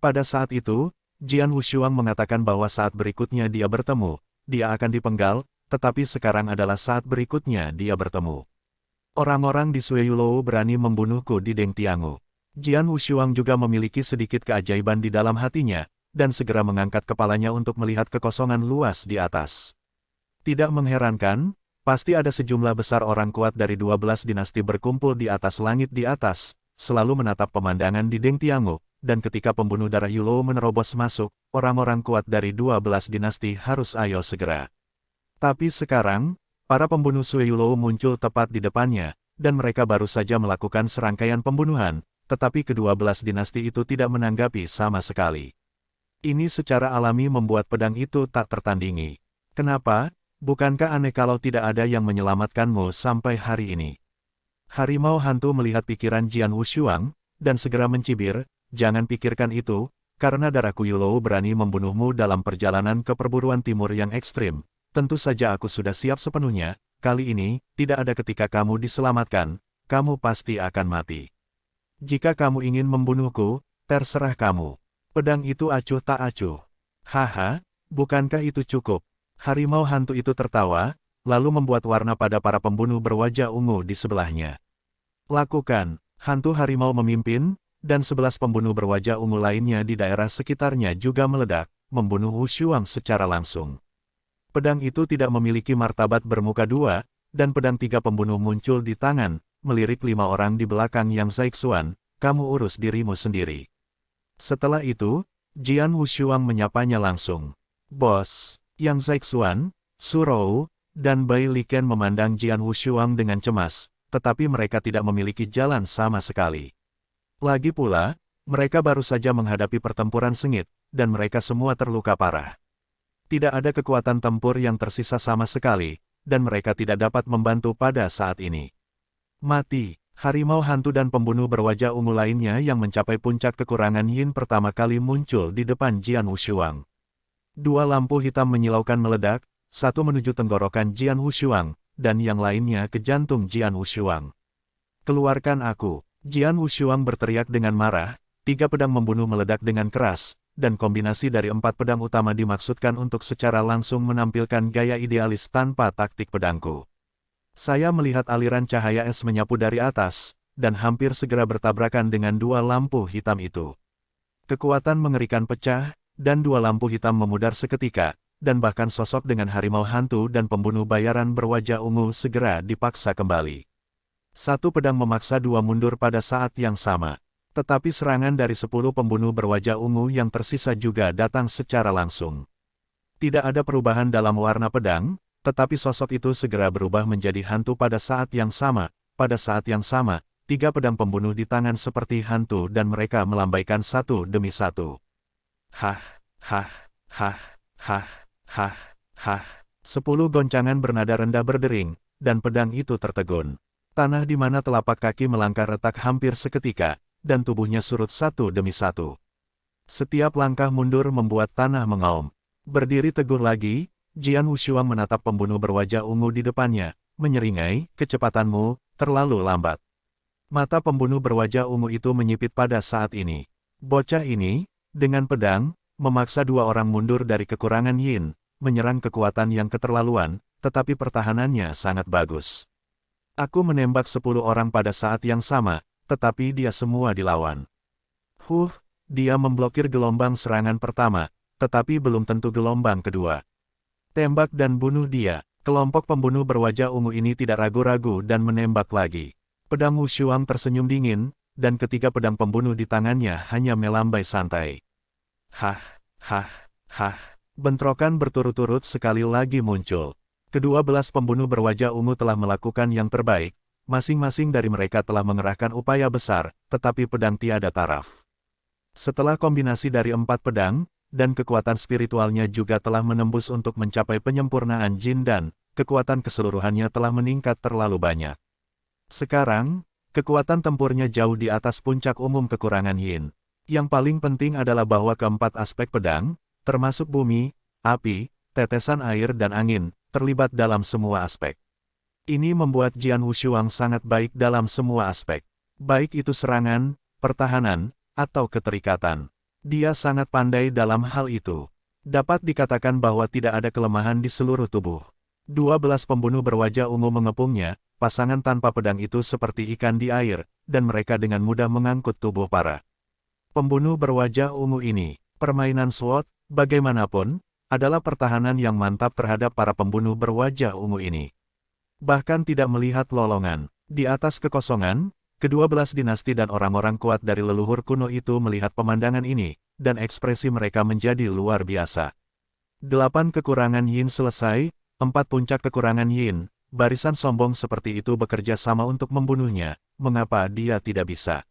Pada saat itu, Jian Wushuang mengatakan bahwa saat berikutnya dia bertemu, dia akan dipenggal, tetapi sekarang adalah saat berikutnya dia bertemu. Orang-orang di Sue Yulou berani membunuhku di Dengtiangu. Jian Wushuang juga memiliki sedikit keajaiban di dalam hatinya, dan segera mengangkat kepalanya untuk melihat kekosongan luas di atas. Tidak mengherankan, pasti ada sejumlah besar orang kuat dari 12 dinasti berkumpul di atas langit di atas, selalu menatap pemandangan di Dengtiangu, dan ketika pembunuh darah Yulou menerobos masuk, orang-orang kuat dari 12 dinasti harus ayo segera. Tapi sekarang, para pembunuh Sue Yulou muncul tepat di depannya, dan mereka baru saja melakukan serangkaian pembunuhan, tetapi ke-12 dinasti itu tidak menanggapi sama sekali. Ini secara alami membuat pedang itu tak tertandingi. Kenapa? Bukankah aneh kalau tidak ada yang menyelamatkanmu sampai hari ini? Harimau hantu melihat pikiran Jian Wushuang, dan segera mencibir, jangan pikirkan itu, karena darahku Yulou berani membunuhmu dalam perjalanan ke perburuan timur yang ekstrim. Tentu saja aku sudah siap sepenuhnya, kali ini, tidak ada ketika kamu diselamatkan, kamu pasti akan mati. Jika kamu ingin membunuhku, terserah kamu. Pedang itu acuh tak acuh. Haha, bukankah itu cukup? Harimau hantu itu tertawa, lalu membuat warna pada para pembunuh berwajah ungu di sebelahnya. Lakukan, hantu harimau memimpin, dan 11 pembunuh berwajah ungu lainnya di daerah sekitarnya juga meledak, membunuh Wushuang secara langsung. Pedang itu tidak memiliki martabat bermuka dua, dan pedang 3 pembunuh muncul di tangan, melirik 5 orang di belakang Yang Zaixuan, kamu urus dirimu sendiri. Setelah itu, Jian Wushuang menyapanya langsung. Bos, Yang Zaixuan, Surou, dan Bai Liken memandang Jian Wushuang dengan cemas, tetapi mereka tidak memiliki jalan sama sekali. Lagi pula, mereka baru saja menghadapi pertempuran sengit, dan mereka semua terluka parah. Tidak ada kekuatan tempur yang tersisa sama sekali, dan mereka tidak dapat membantu pada saat ini. Mati, harimau hantu dan pembunuh berwajah ungu lainnya yang mencapai puncak kekurangan yin pertama kali muncul di depan Jian Wushuang. 2 lampu hitam menyilaukan meledak, satu menuju tenggorokan Jian Wushuang, dan yang lainnya ke jantung Jian Wushuang. Keluarkan aku! Jian Wushuang berteriak dengan marah, 3 pedang membunuh meledak dengan keras, dan kombinasi dari 4 pedang utama dimaksudkan untuk secara langsung menampilkan gaya idealis tanpa taktik pedangku. Saya melihat aliran cahaya es menyapu dari atas, dan hampir segera bertabrakan dengan 2 lampu hitam itu. Kekuatan mengerikan pecah, dan 2 lampu hitam memudar seketika, dan bahkan sosok dengan harimau hantu dan pembunuh bayaran berwajah ungu segera dipaksa kembali. 1 pedang memaksa 2 mundur pada saat yang sama. Tetapi serangan dari 10 pembunuh berwajah ungu yang tersisa juga datang secara langsung. Tidak ada perubahan dalam warna pedang, tetapi sosok itu segera berubah menjadi hantu pada saat yang sama. Pada saat yang sama, 3 pedang pembunuh di tangan seperti hantu dan mereka melambaikan satu demi satu. Hah, hah, hah, hah, hah, hah. 10 goncangan bernada rendah berdering, dan pedang itu tertegun. Tanah di mana telapak kaki melangkah retak hampir seketika, dan tubuhnya surut satu demi satu. Setiap langkah mundur membuat tanah mengaum. Berdiri teguh lagi, Jian Wushuang menatap pembunuh berwajah ungu di depannya, menyeringai, "Kecepatanmu terlalu lambat." Mata pembunuh berwajah ungu itu menyipit pada saat ini. Bocah ini, dengan pedang, memaksa 2 orang mundur dari kekurangan yin, menyerang kekuatan yang keterlaluan, tetapi pertahanannya sangat bagus. Aku menembak 10 orang pada saat yang sama, tetapi dia semua dilawan. Dia memblokir gelombang serangan pertama, tetapi belum tentu gelombang kedua. Tembak dan bunuh dia. Kelompok pembunuh berwajah ungu ini tidak ragu-ragu dan menembak lagi. Pedang Wushuang tersenyum dingin, dan ketiga pedang pembunuh di tangannya hanya melambai santai. Hah, hah, hah. Bentrokan berturut-turut sekali lagi muncul. Kedua belas pembunuh berwajah ungu telah melakukan yang terbaik. Masing-masing dari mereka telah mengerahkan upaya besar, tetapi pedang tiada taraf. Setelah kombinasi dari 4 pedang, dan kekuatan spiritualnya juga telah menembus untuk mencapai penyempurnaan jin dan, kekuatan keseluruhannya telah meningkat terlalu banyak. Sekarang, kekuatan tempurnya jauh di atas puncak umum kekurangan yin. Yang paling penting adalah bahwa keempat aspek pedang, termasuk bumi, api, tetesan air dan angin, terlibat dalam semua aspek. Ini membuat Jian Wushuang sangat baik dalam semua aspek. Baik itu serangan, pertahanan, atau keterikatan. Dia sangat pandai dalam hal itu. Dapat dikatakan bahwa tidak ada kelemahan di seluruh tubuh. 12 pembunuh berwajah ungu mengepungnya, pasangan tanpa pedang itu seperti ikan di air, dan mereka dengan mudah mengangkut tubuh para pembunuh berwajah ungu ini. Permainan SWOT, bagaimanapun, adalah pertahanan yang mantap terhadap para pembunuh berwajah ungu ini. Bahkan tidak melihat lolongan. Di atas kekosongan, ke-12 dinasti dan orang-orang kuat dari leluhur kuno itu melihat pemandangan ini, dan ekspresi mereka menjadi luar biasa. 8 kekurangan yin selesai, 4 puncak kekurangan yin, barisan sombong seperti itu bekerja sama untuk membunuhnya, mengapa dia tidak bisa?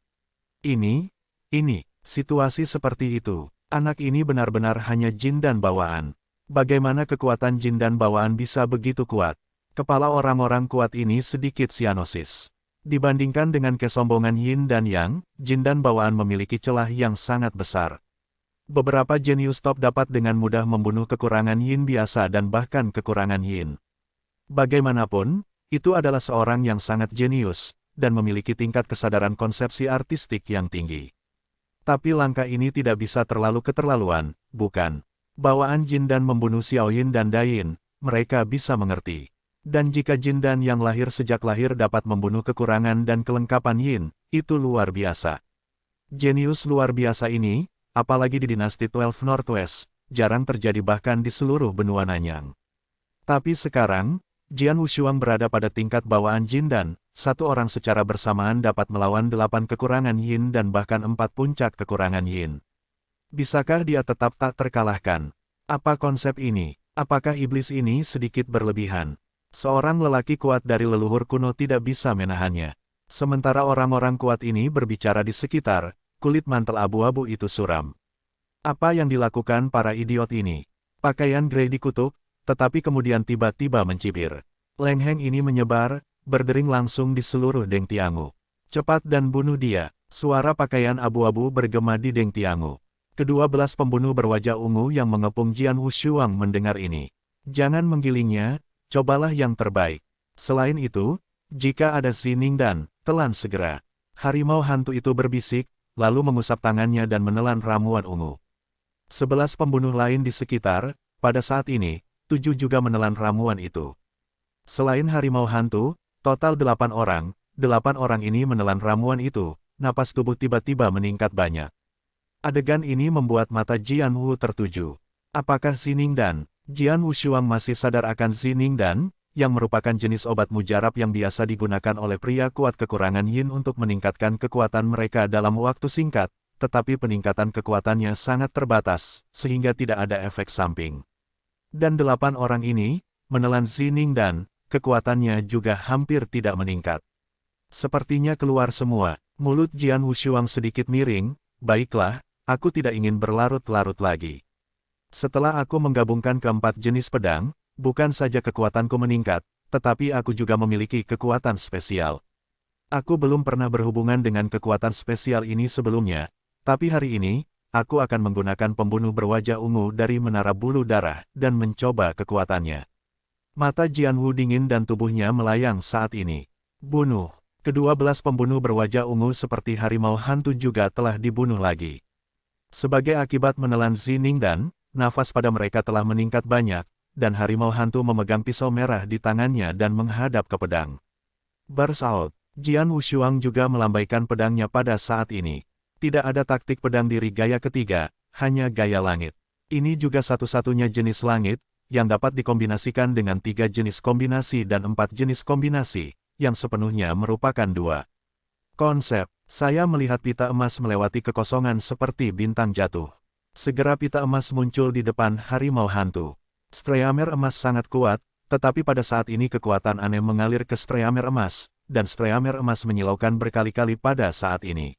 Ini, situasi seperti itu. Anak ini benar-benar hanya jin dan bawaan. Bagaimana kekuatan jin dan bawaan bisa begitu kuat? Kepala orang-orang kuat ini sedikit sianosis. Dibandingkan dengan kesombongan yin dan yang, jin dan bawaan memiliki celah yang sangat besar. Beberapa jenius top dapat dengan mudah membunuh kekurangan yin biasa dan bahkan kekurangan yin. Bagaimanapun, itu adalah seorang yang sangat jenius, dan memiliki tingkat kesadaran konsepsi artistik yang tinggi. Tapi langkah ini tidak bisa terlalu keterlaluan, bukan? Bawaan jin dan membunuh Xiaoyin dan Dayin, mereka bisa mengerti. Dan jika jin dan yang lahir sejak lahir dapat membunuh kekurangan dan kelengkapan yin, itu luar biasa. Jenius luar biasa ini, apalagi di dinasti 12 Northwest, jarang terjadi bahkan di seluruh benua Nanyang. Tapi sekarang, Jian Wushuang berada pada tingkat bawaan jin dan, satu orang secara bersamaan dapat melawan 8 kekurangan yin dan bahkan 4 puncak kekurangan yin. Bisakah dia tetap tak terkalahkan? Apa konsep ini? Apakah iblis ini sedikit berlebihan? Seorang lelaki kuat dari leluhur kuno tidak bisa menahannya. Sementara orang-orang kuat ini berbicara di sekitar, kulit mantel abu-abu itu suram. Apa yang dilakukan para idiot ini? Pakaian grey dikutuk, tetapi kemudian tiba-tiba mencibir. Leng Heng ini menyebar, berdering langsung di seluruh Deng Tiangu. Cepat dan bunuh dia. Suara pakaian abu-abu bergema di Deng Tiangu. Ke-12 pembunuh berwajah ungu yang mengepung Jian Wushuang mendengar ini. Jangan menggilingnya, cobalah yang terbaik. Selain itu, jika ada sining dan telan segera. Harimau hantu itu berbisik, lalu mengusap tangannya dan menelan ramuan ungu. 11 pembunuh lain di sekitar, pada saat ini, 7 juga menelan ramuan itu. Selain harimau hantu, total 8 orang, 8 orang ini menelan ramuan itu, napas tubuh tiba-tiba meningkat banyak. Adegan ini membuat mata Jian Wu tertuju. Apakah Sining dan Jian Wushuang masih sadar akan Sining dan, yang merupakan jenis obat mujarab yang biasa digunakan oleh pria kuat kekurangan yin untuk meningkatkan kekuatan mereka dalam waktu singkat, tetapi peningkatan kekuatannya sangat terbatas, sehingga tidak ada efek samping. Dan 8 orang ini, menelan Sining dan, kekuatannya juga hampir tidak meningkat. Sepertinya keluar semua, mulut Jian Wushuang sedikit miring, baiklah, aku tidak ingin berlarut-larut lagi. Setelah aku menggabungkan keempat jenis pedang, bukan saja kekuatanku meningkat, tetapi aku juga memiliki kekuatan spesial. Aku belum pernah berhubungan dengan kekuatan spesial ini sebelumnya, tapi hari ini, aku akan menggunakan pembunuh berwajah ungu dari menara bulu darah dan mencoba kekuatannya. Mata Jian Wu dingin dan tubuhnya melayang saat ini. Bunuh. Ke-12 pembunuh berwajah ungu seperti harimau hantu juga telah dibunuh lagi. Sebagai akibat menelan Sining dan, nafas pada mereka telah meningkat banyak, dan harimau hantu memegang pisau merah di tangannya dan menghadap ke pedang. Burst out. Jian Wushuang juga melambaikan pedangnya pada saat ini. Tidak ada taktik pedang diri gaya ketiga, hanya gaya langit. Ini juga satu-satunya jenis langit, yang dapat dikombinasikan dengan 3 jenis kombinasi dan 4 jenis kombinasi, yang sepenuhnya merupakan 2. Konsep, saya melihat pita emas melewati kekosongan seperti bintang jatuh. Segera pita emas muncul di depan harimau hantu. Streamer emas sangat kuat, tetapi pada saat ini kekuatan aneh mengalir ke streamer emas, dan streamer emas menyilaukan berkali-kali pada saat ini.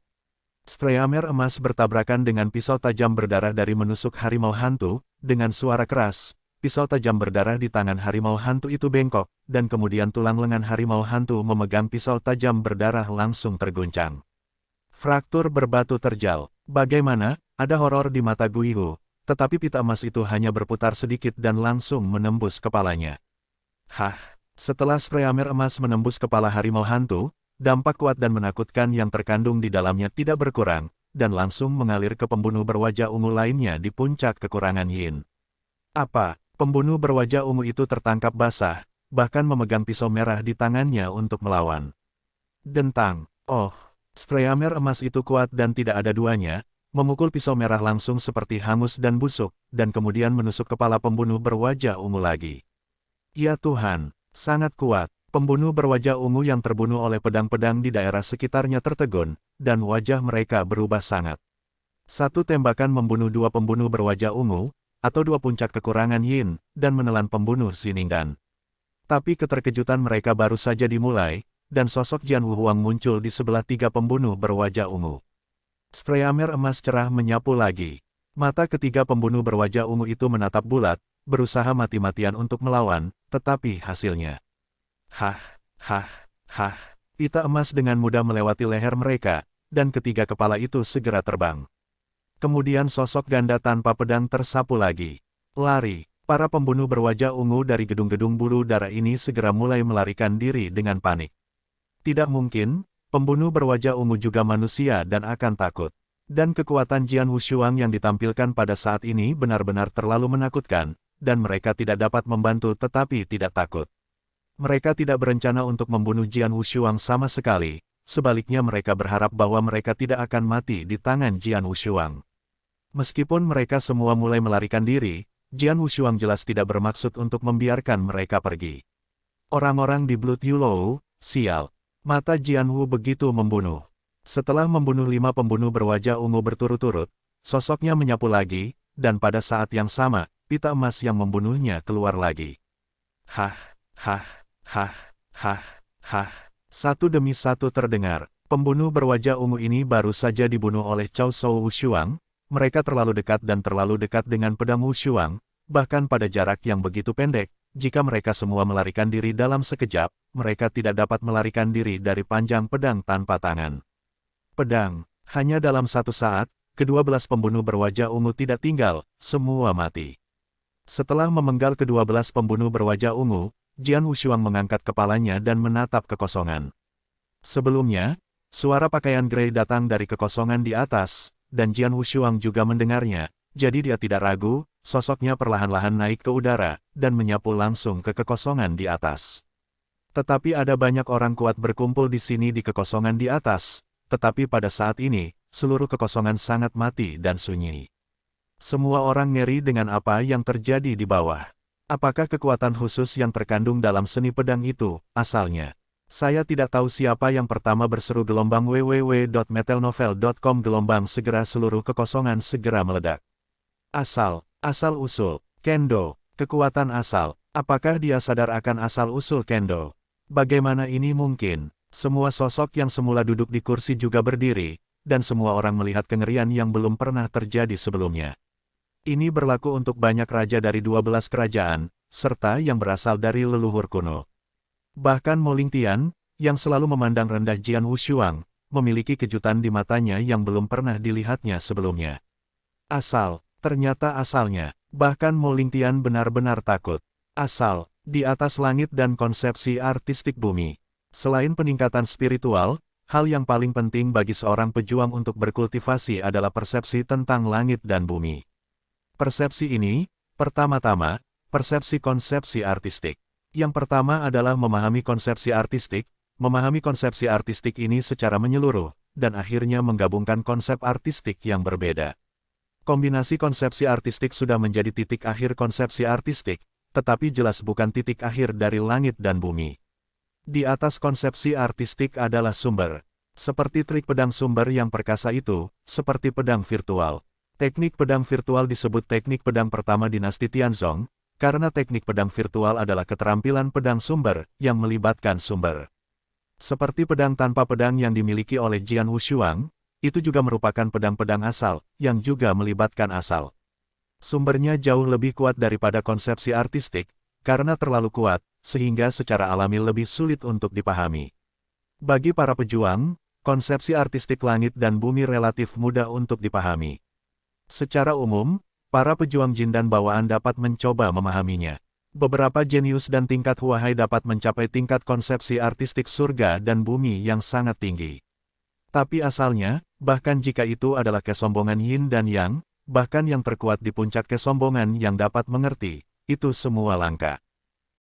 Streamer emas bertabrakan dengan pisau tajam berdarah dari menusuk harimau hantu, dengan suara keras, pisau tajam berdarah di tangan harimau hantu itu bengkok, dan kemudian tulang lengan harimau hantu memegang pisau tajam berdarah langsung terguncang. Fraktur berbatu terjal. Bagaimana? Ada horor di mata Guihu. Tetapi pita emas itu hanya berputar sedikit dan langsung menembus kepalanya. Hah! Setelah streamer emas menembus kepala harimau hantu, dampak kuat dan menakutkan yang terkandung di dalamnya tidak berkurang, dan langsung mengalir ke pembunuh berwajah ungu lainnya di puncak kekurangan yin. Apa? Pembunuh berwajah ungu itu tertangkap basah, bahkan memegang pisau merah di tangannya untuk melawan. Dentang! Oh! Streamer emas itu kuat dan tidak ada duanya, memukul pisau merah langsung seperti hangus dan busuk, dan kemudian menusuk kepala pembunuh berwajah ungu lagi. Ya Tuhan, sangat kuat. Pembunuh berwajah ungu yang terbunuh oleh pedang-pedang di daerah sekitarnya tertegun, dan wajah mereka berubah sangat. Satu tembakan membunuh 2 pembunuh berwajah ungu, atau 2 puncak kekurangan yin, dan menelan pembunuh Sining dan. Tapi keterkejutan mereka baru saja dimulai, dan sosok Jian Wuhuang muncul di sebelah 3 pembunuh berwajah ungu. Streamer emas cerah menyapu lagi. Mata ketiga pembunuh berwajah ungu itu menatap bulat, berusaha mati-matian untuk melawan, tetapi hasilnya. Hah, hah, hah. Pita emas dengan mudah melewati leher mereka, dan ketiga kepala itu segera terbang. Kemudian sosok ganda tanpa pedang tersapu lagi. Lari. Para pembunuh berwajah ungu dari gedung-gedung bulu darah ini segera mulai melarikan diri dengan panik. Tidak mungkin. Pembunuh berwajah ungu juga manusia dan akan takut. Dan kekuatan Jian Wushuang yang ditampilkan pada saat ini benar-benar terlalu menakutkan, dan mereka tidak dapat membantu tetapi tidak takut. Mereka tidak berencana untuk membunuh Jian Wushuang sama sekali, sebaliknya mereka berharap bahwa mereka tidak akan mati di tangan Jian Wushuang. Meskipun mereka semua mulai melarikan diri, Jian Wushuang jelas tidak bermaksud untuk membiarkan mereka pergi. Orang-orang di Blood Yulou, sial. Mata Jian Wu begitu membunuh. Setelah membunuh 5 pembunuh berwajah ungu berturut-turut, sosoknya menyapu lagi, dan pada saat yang sama, pita emas yang membunuhnya keluar lagi. Hah, hah, hah, hah, hah. Satu demi satu terdengar, pembunuh berwajah ungu ini baru saja dibunuh oleh Cao Shou Wushuang. Mereka terlalu dekat dan terlalu dekat dengan pedang Wushuang, bahkan pada jarak yang begitu pendek. Jika mereka semua melarikan diri dalam sekejap, mereka tidak dapat melarikan diri dari panjang pedang tanpa tangan. Pedang, hanya dalam satu saat, ke-12 pembunuh berwajah ungu tidak tinggal, semua mati. Setelah memenggal ke-12 pembunuh berwajah ungu, Jian Wushuang mengangkat kepalanya dan menatap kekosongan. Sebelumnya, suara pakaian Grey datang dari kekosongan di atas, dan Jian Wushuang juga mendengarnya, jadi dia tidak ragu, sosoknya perlahan-lahan naik ke udara, dan menyapu langsung ke kekosongan di atas. Tetapi ada banyak orang kuat berkumpul di sini di kekosongan di atas, tetapi pada saat ini, seluruh kekosongan sangat mati dan sunyi. Semua orang ngeri dengan apa yang terjadi di bawah. Apakah kekuatan khusus yang terkandung dalam seni pedang itu, asalnya? Saya tidak tahu siapa yang pertama berseru gelombang www.metalnovel.com gelombang segera seluruh kekosongan segera meledak. Asal-usul, Kendo, kekuatan asal, apakah dia sadar akan asal-usul Kendo? Bagaimana ini mungkin? Semua sosok yang semula duduk di kursi juga berdiri, dan semua orang melihat kengerian yang belum pernah terjadi sebelumnya. Ini berlaku untuk banyak raja dari 12 kerajaan, serta yang berasal dari leluhur kuno. Bahkan Mo Lingtian, yang selalu memandang rendah Jian Wushuang, memiliki kejutan di matanya yang belum pernah dilihatnya sebelumnya. Ternyata asalnya, bahkan Mo Lingtian benar-benar takut. Di atas langit dan konsepsi artistik bumi. Selain peningkatan spiritual, hal yang paling penting bagi seorang pejuang untuk berkultivasi adalah persepsi tentang langit dan bumi. Persepsi ini, pertama-tama, persepsi konsepsi artistik. Yang pertama adalah memahami konsepsi artistik. Memahami konsepsi artistik ini secara menyeluruh, dan akhirnya menggabungkan konsep artistik yang berbeda. Kombinasi konsepsi artistik sudah menjadi titik akhir konsepsi artistik, tetapi jelas bukan titik akhir dari langit dan bumi. Di atas konsepsi artistik adalah sumber. Seperti trik pedang sumber yang perkasa itu, seperti pedang virtual. Teknik pedang virtual disebut teknik pedang pertama dinasti Tianzong, karena teknik pedang virtual adalah keterampilan pedang sumber yang melibatkan sumber. Seperti pedang tanpa pedang yang dimiliki oleh Jian Wushuang, itu juga merupakan pedang-pedang asal, yang juga melibatkan asal. Sumbernya jauh lebih kuat daripada konsepsi artistik, karena terlalu kuat, sehingga secara alami lebih sulit untuk dipahami. Bagi para pejuang, konsepsi artistik langit dan bumi relatif mudah untuk dipahami. Secara umum, para pejuang jin dan bawaan dapat mencoba memahaminya. Beberapa jenius dan tingkat huahai dapat mencapai tingkat konsepsi artistik surga dan bumi yang sangat tinggi. Tapi asalnya, bahkan jika itu adalah kesombongan yin dan yang, bahkan yang terkuat di puncak kesombongan yang dapat mengerti, itu semua langka.